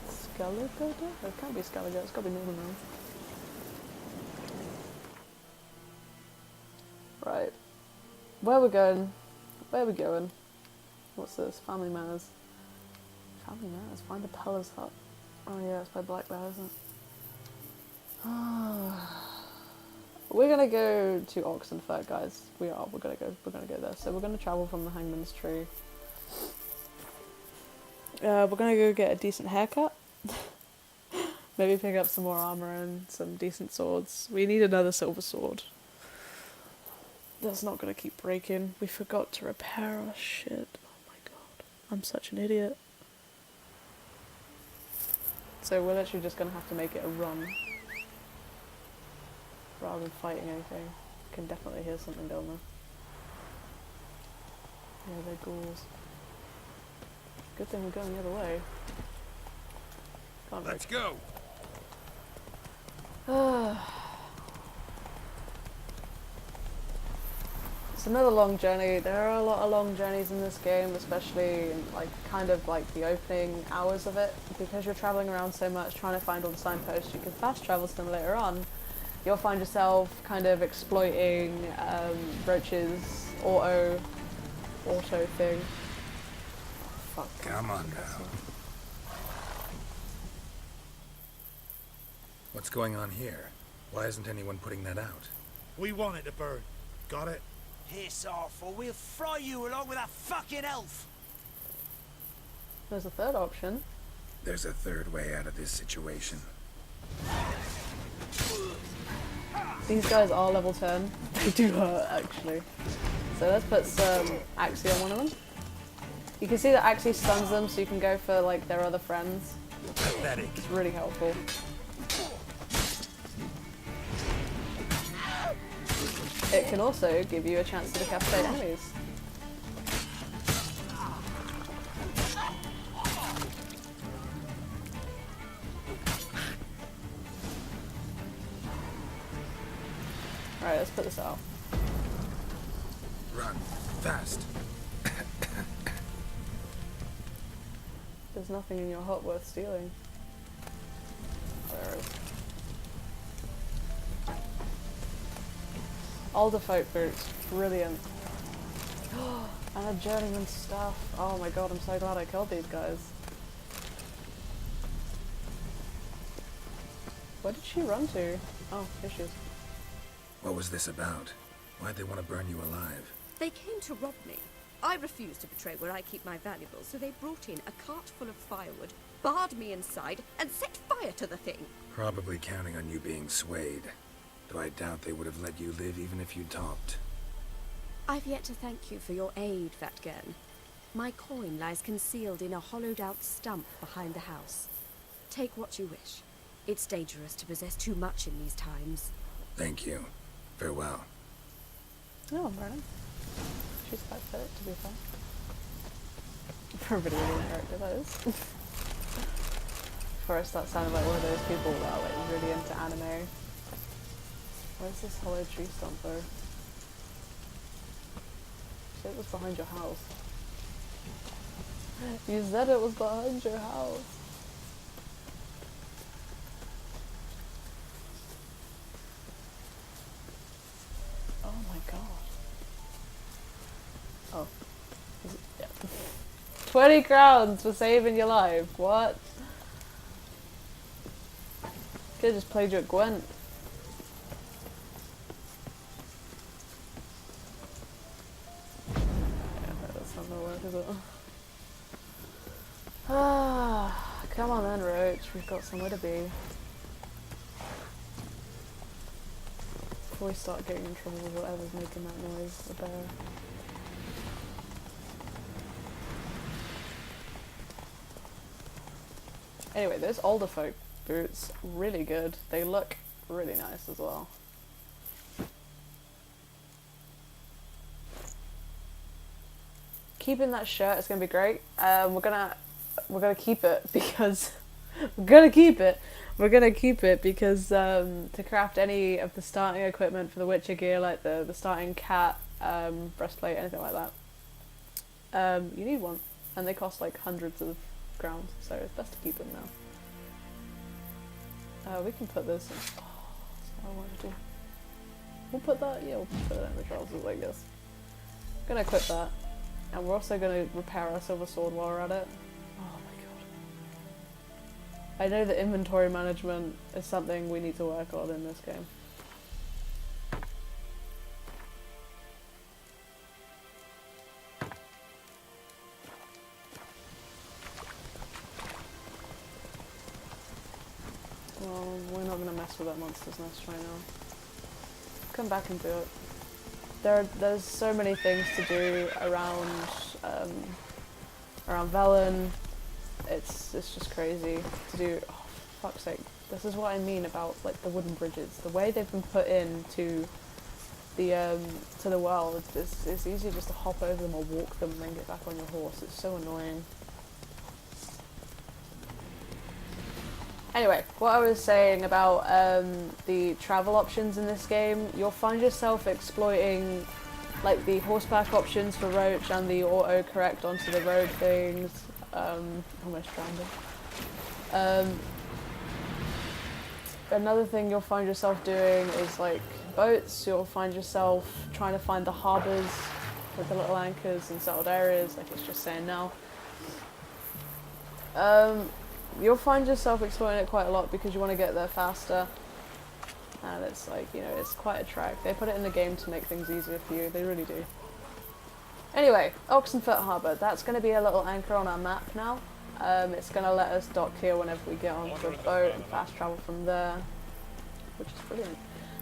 Skellige? It can't be Skellige, it's got to be Northern now. Right. Where we going? Where we going? What's this? Family Matters. Family Matters? Find the Peller's Hut. Oh yeah, it's by Black Bear, isn't it? We're gonna go to Oxenfurt, guys. We are. We're gonna go there. So we're gonna travel from the Hangman's Tree. We're gonna go get a decent haircut. Maybe pick up some more armor and some decent swords. We need another silver sword. That's not gonna keep breaking. We forgot to repair our shit. Oh my god. I'm such an idiot. So we're literally just gonna have to make it a run. Rather than fighting anything. I can definitely hear something down there. Yeah, they're ghouls. Good thing we're going the other way. Can't Let's go! It's another long journey. There are a lot of long journeys in this game, especially in kind of the opening hours of it, because you're traveling around so much trying to find all the signposts. You can fast travel to them later on. You'll find yourself kind of exploiting roaches auto thing. Oh, fuck. Come on now. What's going on here? Why isn't anyone putting that out? We want it to burn. Got it? Piss off, or we'll fry you along with that fucking elf! There's a third option. There's a third way out of this situation. These guys are level 10. They do hurt, actually. So let's put some Axie on one of them. You can see that Axie stuns them, so you can go for like their other friends. Pathetic. It's really helpful. It can also give you a chance to decapitate enemies. Alright, let's put this out. Run. Fast. There's nothing in your hut worth stealing. There is. Older folk boots, brilliant. And a journeyman staff. Oh my god, I'm so glad I killed these guys. Where did she run to? Oh, here she is. What was this about? Why'd they want to burn you alive? They came to rob me. I refused to betray where I keep my valuables, so they brought in a cart full of firewood, barred me inside, and set fire to the thing. Probably counting on you being swayed. Though I doubt they would have let you live even if you talked. I've yet to thank you for your aid, Vatgern. My coin lies concealed in a hollowed-out stump behind the house. Take what you wish. It's dangerous to possess too much in these times. Thank you. Farewell. Oh, Vernon. She's quite fit, to be fair. For a video game character, that is. First, that sounded like one of those people that are like really into anime. Where's this hollow tree stump though? You said it was behind your house. You said it was behind your house. Oh my god. Oh. Is it? Yeah. 20 crowns for saving your life. What? Could've just played you at Gwent. Is it? Ah, come on then, Roach. We've got somewhere to be. Before we start getting in trouble with whatever's making that noise, the bear. Anyway, those older folk boots, really good. They look really nice as well. Keeping that shirt is gonna be great. We're gonna keep it because we're gonna keep it because to craft any of the starting equipment for the Witcher gear, like the starting cat breastplate, anything like that, you need one, and they cost like hundreds of crowns, so it's best to keep them now. We can put this in. Oh, that's what I want to do. We'll put that. Yeah, we'll put it in the trousers like this. I'm gonna equip that. And we're also going to repair our silver sword while we're at it. Oh my god. I know that inventory management is something we need to work on in this game. Well, we're not going to mess with that monster's nest right now. Come back and do it. There's so many things to do around Velen. It's just crazy to do. Oh, for fuck's sake! This is what I mean about like the wooden bridges. The way they've been put into the to the world. It's easy just to hop over them or walk them and then get back on your horse. It's so annoying. Anyway, what I was saying about the travel options in this game, you'll find yourself exploiting like the horseback options for Roach and the auto-correct onto the road things. Almost drowned. Another thing you'll find yourself doing is like boats. You'll find yourself trying to find the harbours with the little anchors in settled areas, like it's just saying now. You'll find yourself exploring it quite a lot because you want to get there faster. And it's like, you know, it's quite a track. They put it in the game to make things easier for you, they really do. Anyway, Oxenfurt Harbour, that's going to be a little anchor on our map now. It's going to let us dock here whenever we get onto a boat and fast travel from there, which is brilliant.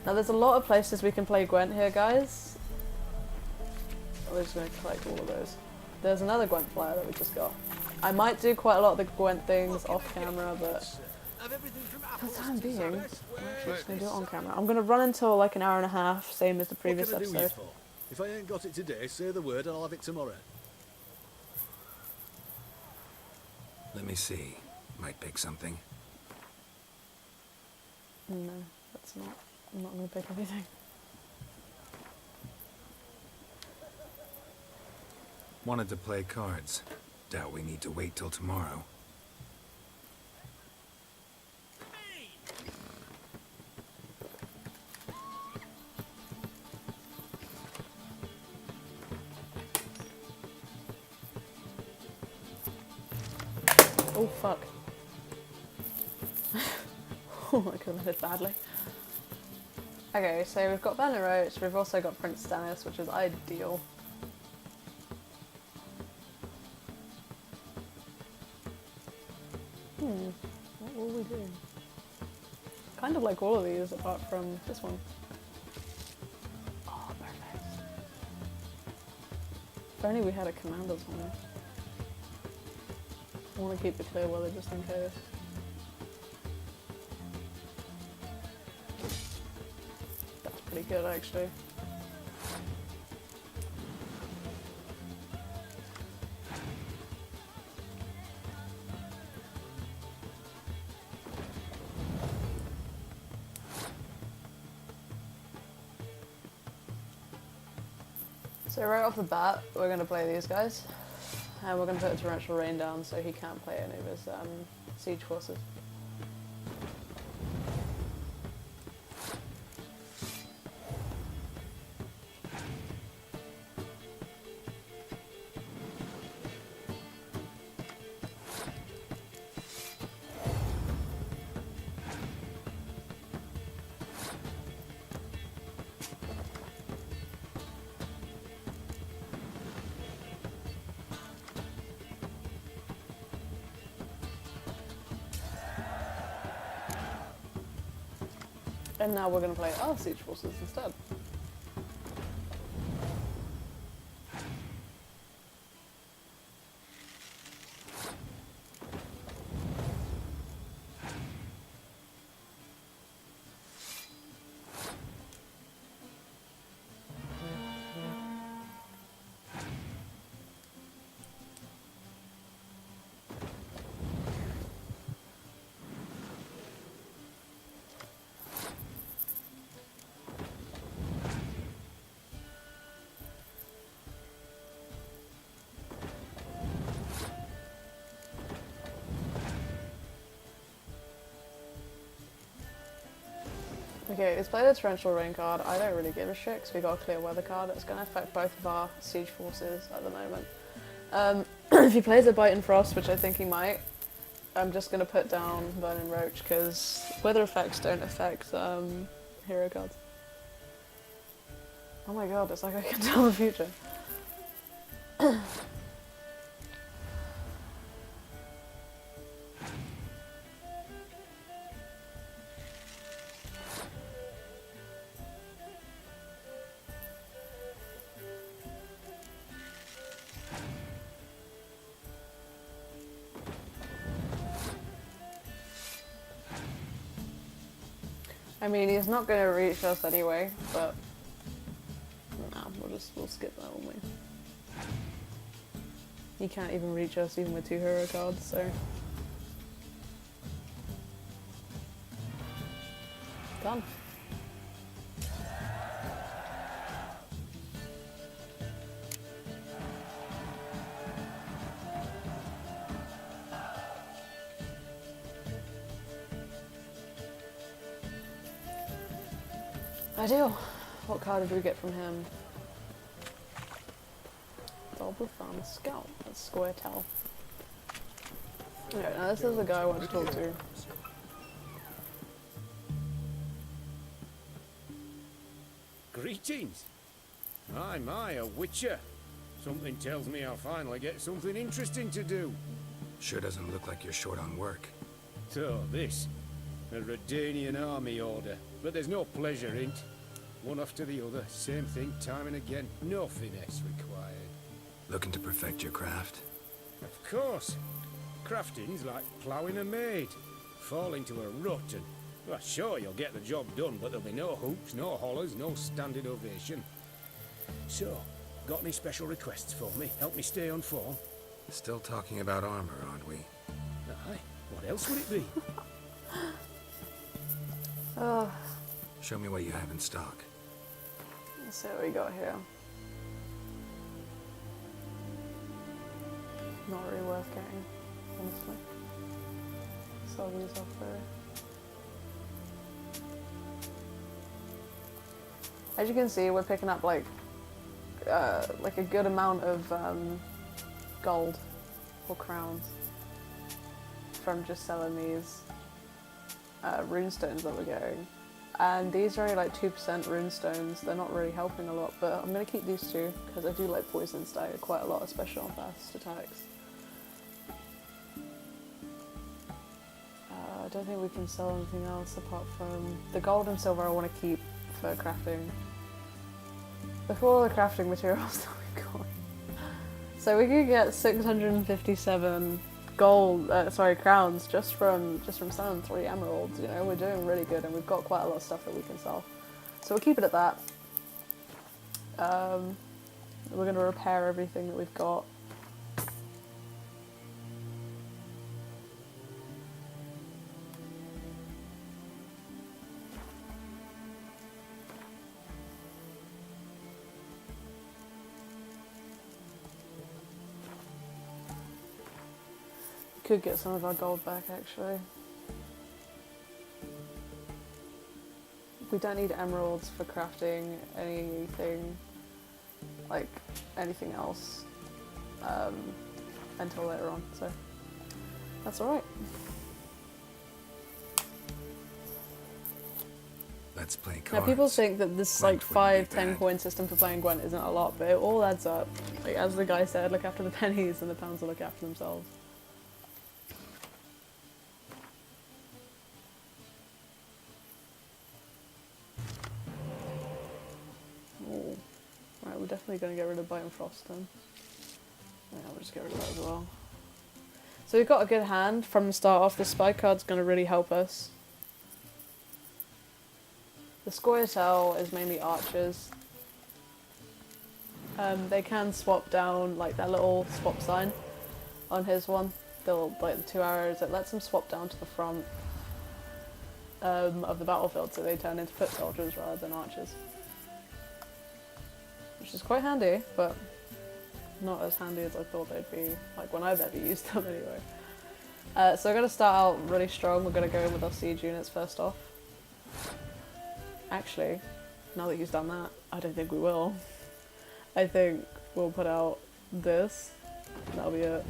Now there's a lot of places we can play Gwent here, guys. We're just going to collect all of those. There's another Gwent flyer that we just got. I might do quite a lot of the Gwent things off camera, but for the time being, I'm actually just going to do it on camera. I'm going to run until like an hour and a half, same as the previous episode. If I ain't got it today, say the word and I'll have it tomorrow. Let me see. Might pick something. No, that's not. I'm not going to pick anything. Wanted to play cards. Doubt we need to wait till tomorrow. Oh fuck. Oh my god, I did badly. Okay, so we've got Banner Roach, we've also got Prince Stannis, which is ideal. What will we do? Kind of like all of these, apart from this one. Oh, perfect. If only we had a commander's one. I want to keep the clear weather just in case. That's pretty good, actually. So right off the bat, we're going to play these guys. And we're going to put a torrential rain down so he can't play any of his siege forces. And now we're going to play our siege forces instead. Okay, let's play the Torrential Rain card. I don't really give a shit because we got a Clear Weather card. It's going to affect both of our siege forces at the moment. If he plays a Bite and Frost, which I think he might, I'm just going to put down Burning Roach because weather effects don't affect hero cards. Oh my god, it's like I can tell the future. I mean, he's not going to reach us anyway, but nah, we'll skip that, won't we? He can't even reach us even with 2 hero cards, so done. Ideal. What card did we get from him? Noble Farmer Scout. That's Squirtel. Okay, now this is the guy I want to talk to. Greetings. My, a witcher. Something tells me I'll finally get something interesting to do. Sure doesn't look like you're short on work. So, this. A Redanian army order. But there's no pleasure in it. One after the other, same thing time and again. No finesse required. Looking to perfect your craft? Of course. Crafting's like ploughing a maid. Fall into a rut and... Well, sure, you'll get the job done, but there'll be no hoops, no hollers, no standing ovation. So, got any special requests for me? Help me stay on form? Still talking about armor, aren't we? Aye. What else would it be? Oh, Show me what you have in stock. let's see what we got here. Not really worth getting, honestly. Sell these off there. As you can see, we're picking up like a good amount of gold or crowns from just selling these runestones that we're getting. And these are only like 2% runestones. They're not really helping a lot, but I'm going to keep these two because I do like poison stagger quite a lot, especially on fast attacks. I don't think we can sell anything else apart from the gold and silver I want to keep for crafting. Look at all the crafting materials that we've got. So we could get 657 crowns just from selling 3 emeralds. You know, we're doing really good, and we've got quite a lot of stuff that we can sell. So we'll keep it at that. We're going to repair everything that we've got. Could get some of our gold back, actually. We don't need emeralds for crafting anything else until later on, so that's alright. Let's play cards. Now people think that this Gwent like wouldn't be 5-10 bad. coin system for playing Gwent isn't a lot, but it all adds up. Like, as the guy said, look after the pennies and the pounds will look after themselves. Ooh. Right, we're definitely going to get rid of Bite and Frost then. Yeah, we'll just get rid of that as well. So we've got a good hand from the start off. The spy card's going to really help us. The Scoia'tael is mainly archers. They can swap down like that little swap sign on his one. They'll like the 2 arrows. It lets them swap down to the front of the battlefield, so they turn into foot soldiers rather than archers, which is quite handy, but not as handy as I thought they'd be. Like when I've ever used them anyway. So we're gonna start out really strong. We're gonna go in with our siege units first off. Actually, now that he's done that, I don't think we will. I think we'll put out this. That'll be it.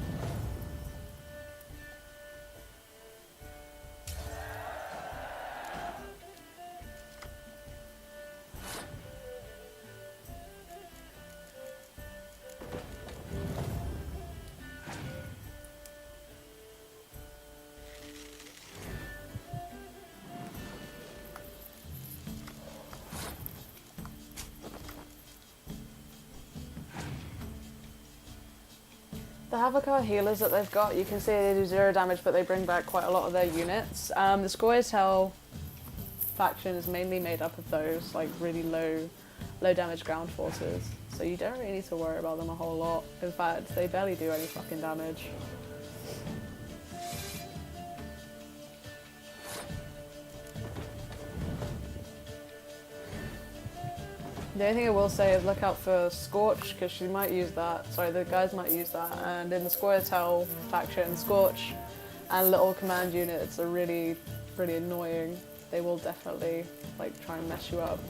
The Havokar healers that they've got, you can see they do 0 damage, but they bring back quite a lot of their units. The Scoia'tael faction is mainly made up of those like really low damage ground forces, so you don't really need to worry about them a whole lot. In fact, they barely do any fucking damage. The only thing I will say is look out for Scorch, because she might use that. Sorry, the guys might use that. And in the Scoia'tael faction, Scorch and little command units are really, really annoying. They will definitely like try and mess you up.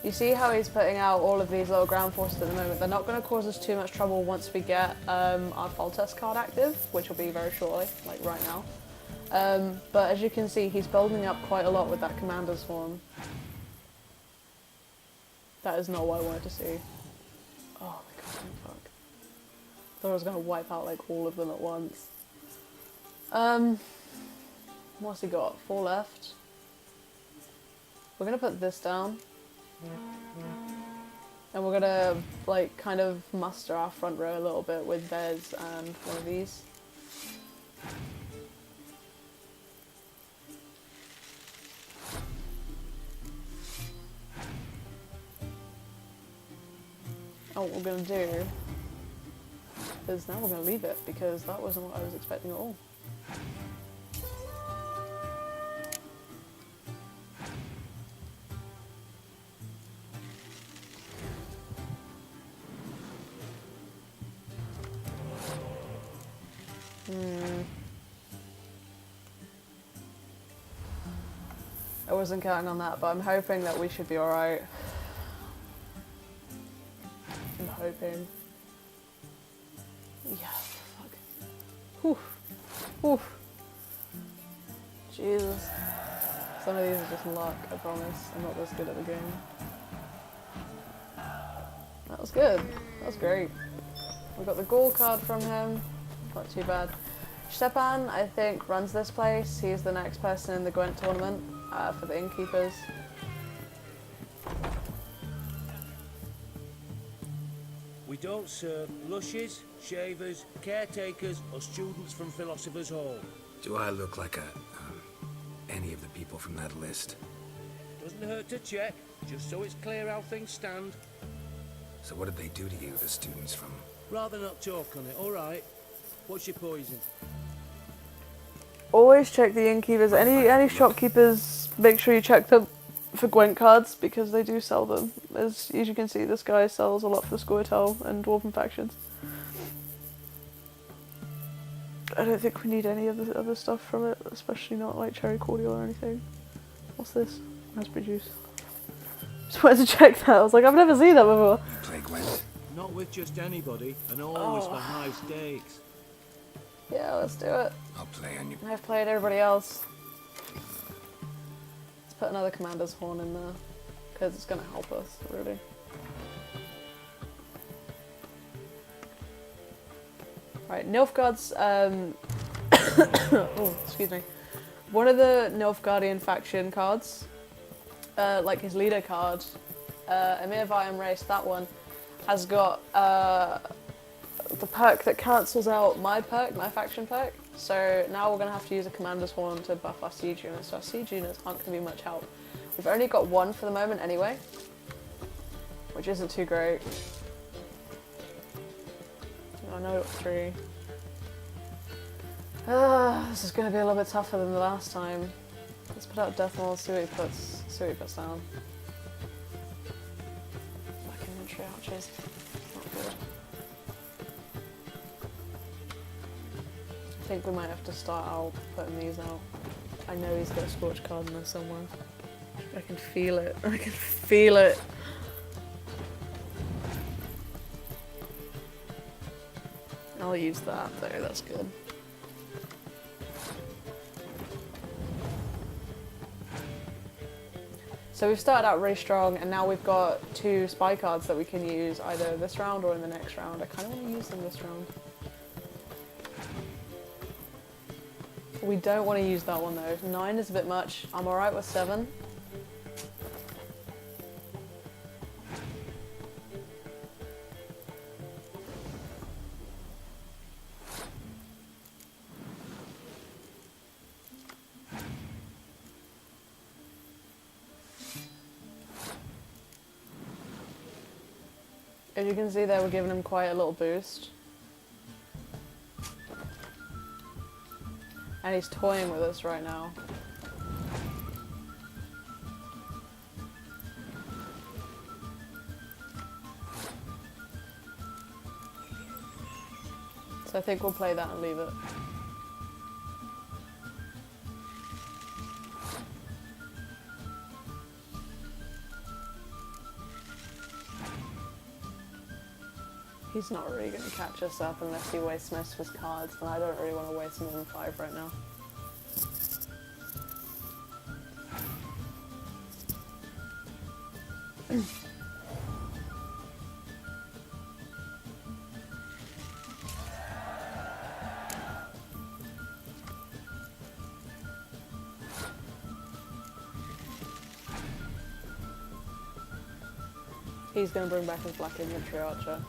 You see how he's putting out all of these little ground forces at the moment. They're not going to cause us too much trouble once we get our Foltest card active, which will be very shortly, like right now. But as you can see, he's building up quite a lot with that commander's horn. That is not what I wanted to see. Oh my god, fuck. Thought I was going to wipe out like all of them at once. What's he got? 4 left. We're going to put this down. And we're gonna like kind of muster our front row a little bit with Bez and one of these. And what we're gonna do is now we're gonna leave it because that wasn't what I was expecting at all. I wasn't counting on that, but I'm hoping that we should be alright. I'm hoping. Yeah, fuck. Whew. Whew. Jesus. Some of these are just luck, I promise. I'm not this good at the game. That was good. That was great. We got the Gaul card from him. Not too bad. Stepan, I think, runs this place. He's the next person in the Gwent tournament for the Innkeepers. We don't serve lushes, shavers, caretakers, or students from Philosopher's Hall. Do I look like any of the people from that list? Doesn't hurt to check, just so it's clear how things stand. So what did they do to you, the students from... Rather not talk on it, alright? What's your poison? Always check the innkeepers. Any shopkeepers, make sure you check them for Gwent cards because they do sell them. As you can see, this guy sells a lot for Scoia'tael and Dwarven factions. I don't think we need any of the other stuff from it, especially not like cherry cordial or anything. What's this? Raspberry juice. Just wanted to check that. I was like, I've never seen that before. You play Gwent? Not with just anybody, and always for high stakes. Yeah, let's do it. I'll play on you. I've played everybody else. Let's put another commander's horn in there, because it's going to help us, really. Right, Nilfgaard's, oh, excuse me. One of the Nilfgaardian faction cards, like his leader card, Emir Viam Race, that one, has got the perk that cancels out my perk, my faction perk. So now we're going to have to use a commander's horn to buff our siege units. So our siege units aren't going to be much help. We've only got 1 for the moment anyway, which isn't too great. I know it was 3. This is going to be a little bit tougher than the last time. Let's put out Death Maul, see what he puts down. Back inventory archers. Not good. I think we might have to start out putting these out. I know he's got a Scorch card in there somewhere. I can feel it. I can feel it. I'll use that though, that's good. So we've started out really strong and now we've got 2 spy cards that we can use either this round or in the next round. I kind of want to use them this round. We don't want to use that one though. 9 is a bit much. I'm alright with 7. As you can see there, we're giving him quite a little boost. And he's toying with us right now. So I think we'll play that and leave it. He's not really going to catch us up unless he wastes most of his cards, and I don't really want to waste more than 5 right now. He's going to bring back his black infantry archer.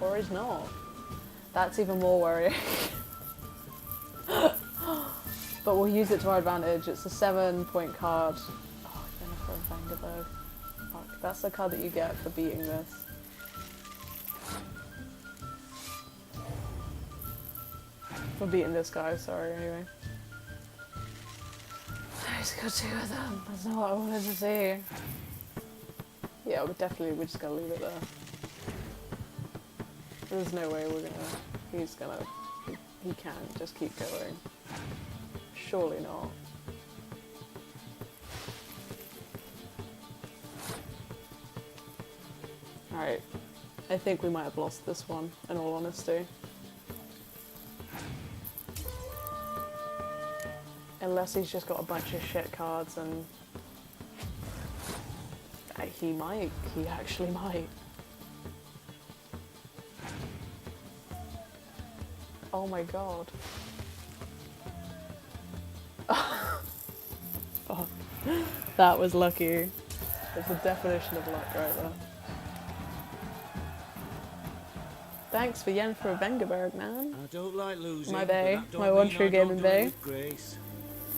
Or he's not. That's even more worrying. But we'll use it to our advantage. It's a 7-point card. Oh, Jennifer Vanderberg. Fuck, that's the card that you get for beating this. For beating this guy, sorry, anyway. He's got 2 of them. That's not what I wanted to see. Yeah, we're just gonna leave it there. There's no way he can't just keep going. Surely not. Alright, I think we might have lost this one, in all honesty. Unless he's just got a bunch of shit cards and... He might. He actually might. Oh my god. Oh, that was lucky. That's the definition of luck right there. Thanks for Jennifer Vengerberg, man. I don't like losing. My bay. But that don't My one mean true I game don't in do it bay. with grace.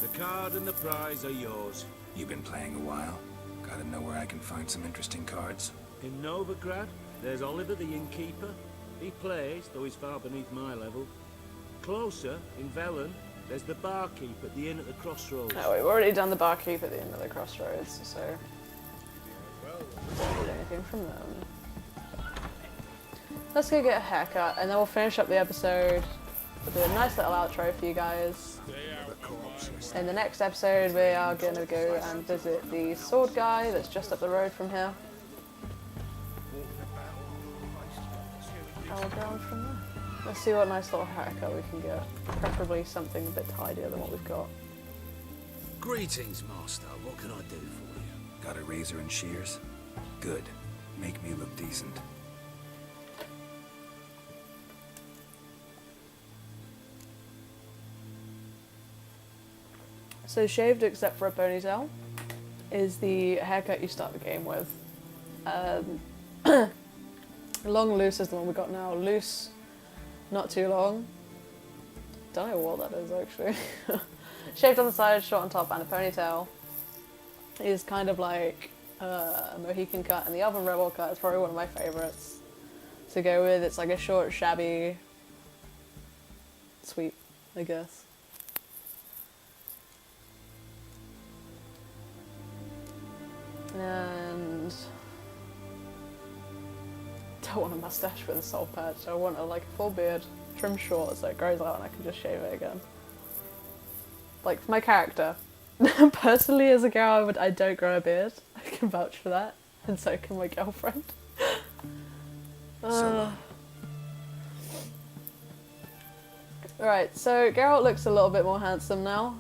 The card and the prize are yours. You've been playing a while. Gotta know where I can find some interesting cards. In Novigrad, there's Oliver the innkeeper. He plays, though he's far beneath my level. Closer, in Velen, there's the barkeep at the inn at the crossroads. Oh, we've already done the barkeep at the end of the crossroads, so... don't need anything from them. Let's go get a haircut, and then we'll finish up the episode. We'll do a nice little outro for you guys. In the next episode, we are going to go and visit the sword guy that's just up the road from here. And we'll go on from there. Let's see what nice little haircut we can get. Preferably something a bit tidier than what we've got. Greetings, master. What can I do for you? Got a razor and shears? Good. Make me look decent. So shaved except for a ponytail is the haircut you start the game with. Long loose is the one we got now. Loose, not too long. Don't know what that is actually. Shaved on the side, short on top, and a ponytail is kind of like a Mohican cut, and the Elven Rebel cut is probably one of my favourites to go with. It's like a short, shabby sweep, I guess. And don't want a mustache with a soul patch. I want a full beard, trim short so it grows out and I can just shave it again. Like for my character. Personally as a girl I don't grow a beard. I can vouch for that. And so can my girlfriend. Alright, so Geralt looks a little bit more handsome now.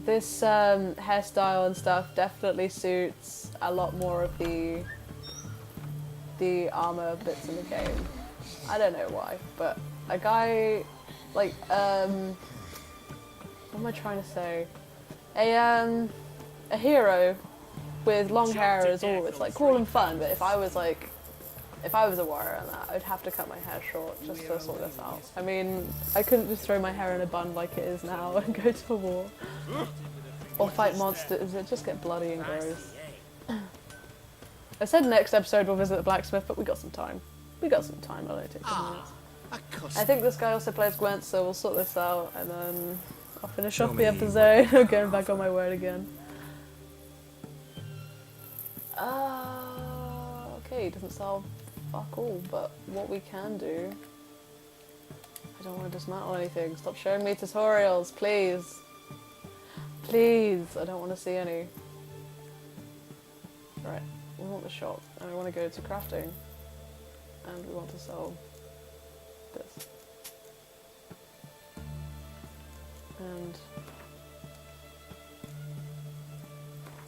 This hairstyle and stuff definitely suits a lot more of the armor bits in the game. I don't know why, but a guy like what am I trying to say? A hero with long hair is all it's like cool and fun, but if I was a warrior and that, I'd have to cut my hair short just to sort this out. I mean, I couldn't just throw my hair in a bun like it is now and go to war. Or fight monsters, it just get bloody and gross. I said next episode we'll visit the blacksmith, but we got some time. It'll only take 10 minutes. I think this guy also plays Gwent, so we'll sort this out and then I'll finish off the episode. I'm going back on my word again. Okay, doesn't sell fuck all, but what we can do... I don't want to dismantle anything. Stop showing me tutorials, please. Please, I don't want to see any. Right, we want the shop, and we want to go to crafting. And we want to sell And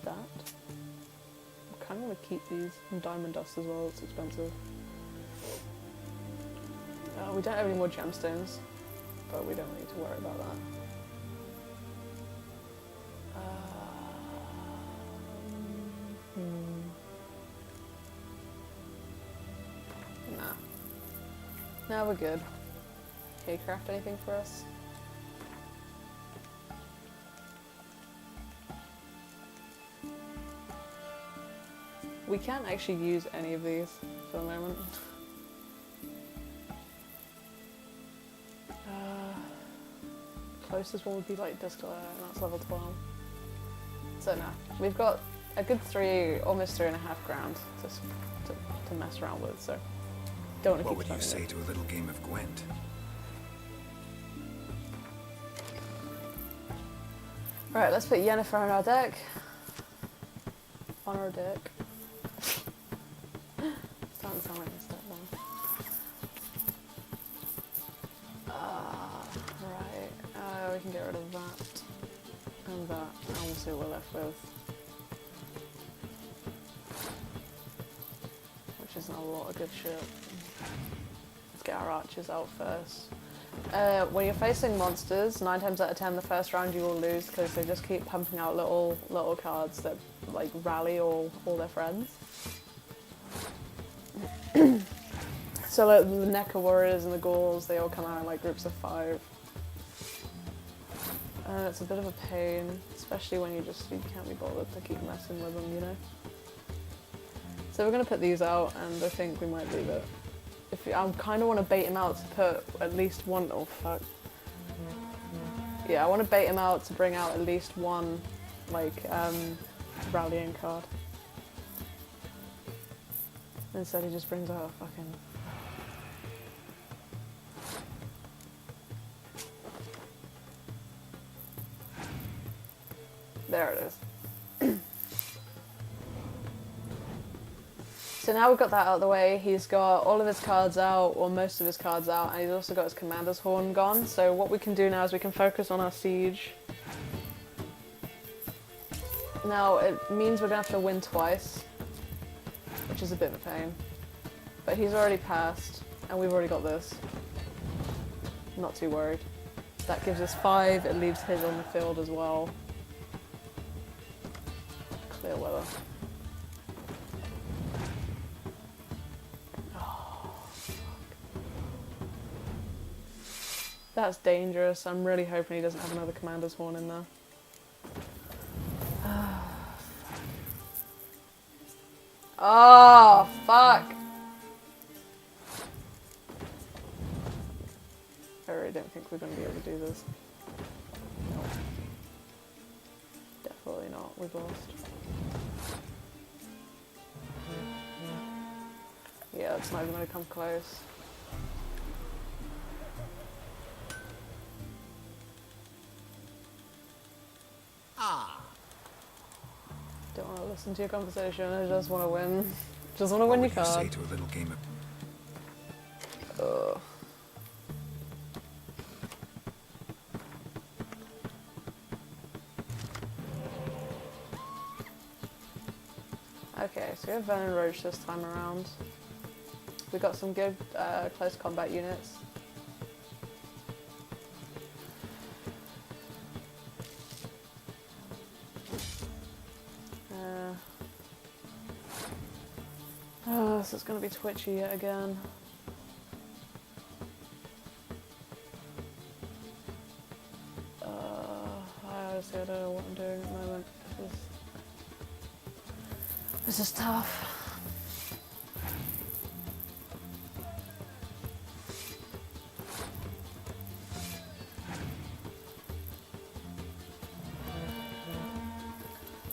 that. I kind of want to keep these. And diamond dust as well, it's expensive. We don't have any more gemstones, but we don't need to worry about that. Nah. Now we're good. Can you craft anything for us? We can't actually use any of these for the moment. Closest one would be like Distiller, and that's level 12. So no, we've got a good almost 3.5 grand to mess around with, so don't want to keep What would you say it. to a little game of Gwent? Right, let's put Yennefer on our deck. On our deck. Starting to sound like this step one. Right, we can get rid of that and that, and we'll see what we're left with. Which isn't a lot of good shit. Let's get our archers out first. When you're facing monsters, 9 times out of 10 the first round you will lose because they just keep pumping out little cards that like rally all their friends. So like the Neca warriors and the ghouls, they all come out in like groups of 5. It's a bit of a pain, especially when you can't be bothered to keep messing with them, you know? So we're going to put these out, and I think we might leave it. I kind of want to bait him out to put at least one, oh fuck. Yeah, I want to bait him out to bring out at least one, like, rallying card. Instead he just brings out a fucking... There it is. So now we've got that out of the way, he's got all of his cards out, or most of his cards out, and he's also got his Commander's Horn gone. So what we can do now is we can focus on our siege. Now it means we're going to have to win twice, which is a bit of a pain. But he's already passed, and we've already got this. Not too worried. That gives us 5, it leaves his on the field as well. Clear weather. That's dangerous. I'm really hoping he doesn't have another Commander's Horn in there. Oh, fuck! I really don't think we're going to be able to do this. No. Definitely not. We've lost. Yeah, it's not even going to come close. Don't want to listen to your conversation, I just want to win. Just want to win your card. What would you say to a little game of... Okay, so we have Vernon Roach this time around. We got some good close combat units. This is going to be twitchy yet again. I honestly don't know what I'm doing at the moment. This is tough.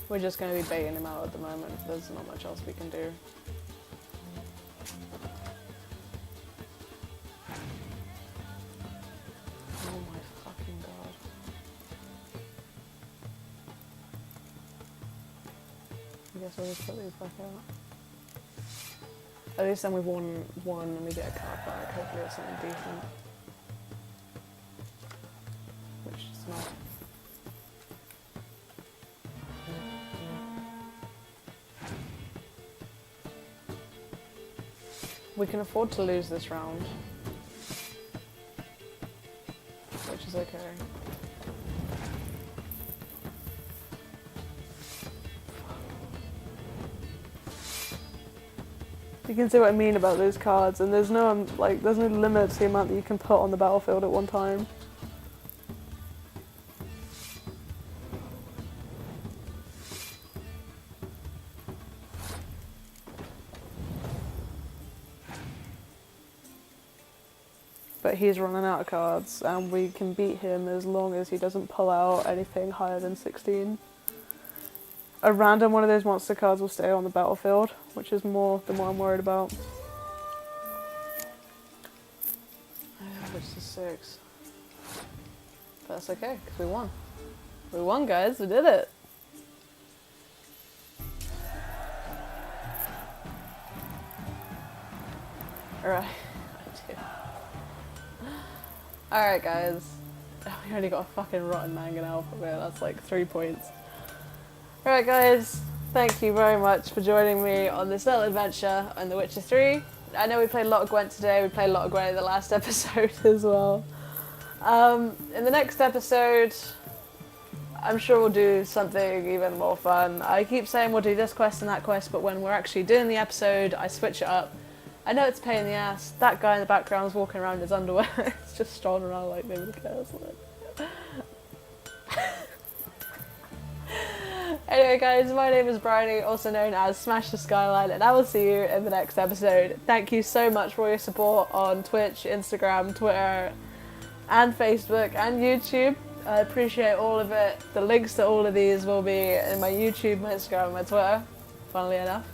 We're just going to be baiting him out at the moment. There's not much else we can do. Oh my fucking god. I guess I'll just put these back out. At least then we've won one and we get a card back. Hopefully it's something decent. Which It's not. We can afford to lose this round, which is okay. You can see what I mean about those cards, and there's no there's no limit to the amount that you can put on the battlefield at one time. But he's running out of cards, and we can beat him as long as he doesn't pull out anything higher than 16. A random one of those monster cards will stay on the battlefield, which is more than what I'm worried about. Which is 6. But that's okay, because we won. We won, guys, we did it! Alright. Alright guys, we only got a fucking rotten mangan alpha there, that's like 3 points. Alright guys, thank you very much for joining me on this little adventure on The Witcher 3. I know we played a lot of Gwent today, we played a lot of Gwent in the last episode as well. In the next episode, I'm sure we'll do something even more fun. I keep saying we'll do this quest and that quest, but when we're actually doing the episode, I switch it up. I know it's a pain in the ass. That guy in the background is walking around in his underwear. It's just strolling around like nobody cares. Anyway guys, my name is Bryony, also known as Smash the Skyline, and I will see you in the next episode. Thank you so much for your support on Twitch, Instagram, Twitter, and Facebook, and YouTube. I appreciate all of it. The links to all of these will be in my YouTube, my Instagram, and my Twitter, funnily enough.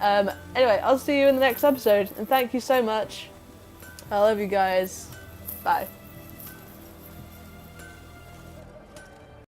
Anyway, I'll see you in the next episode, and thank you so much. I love you guys. Bye.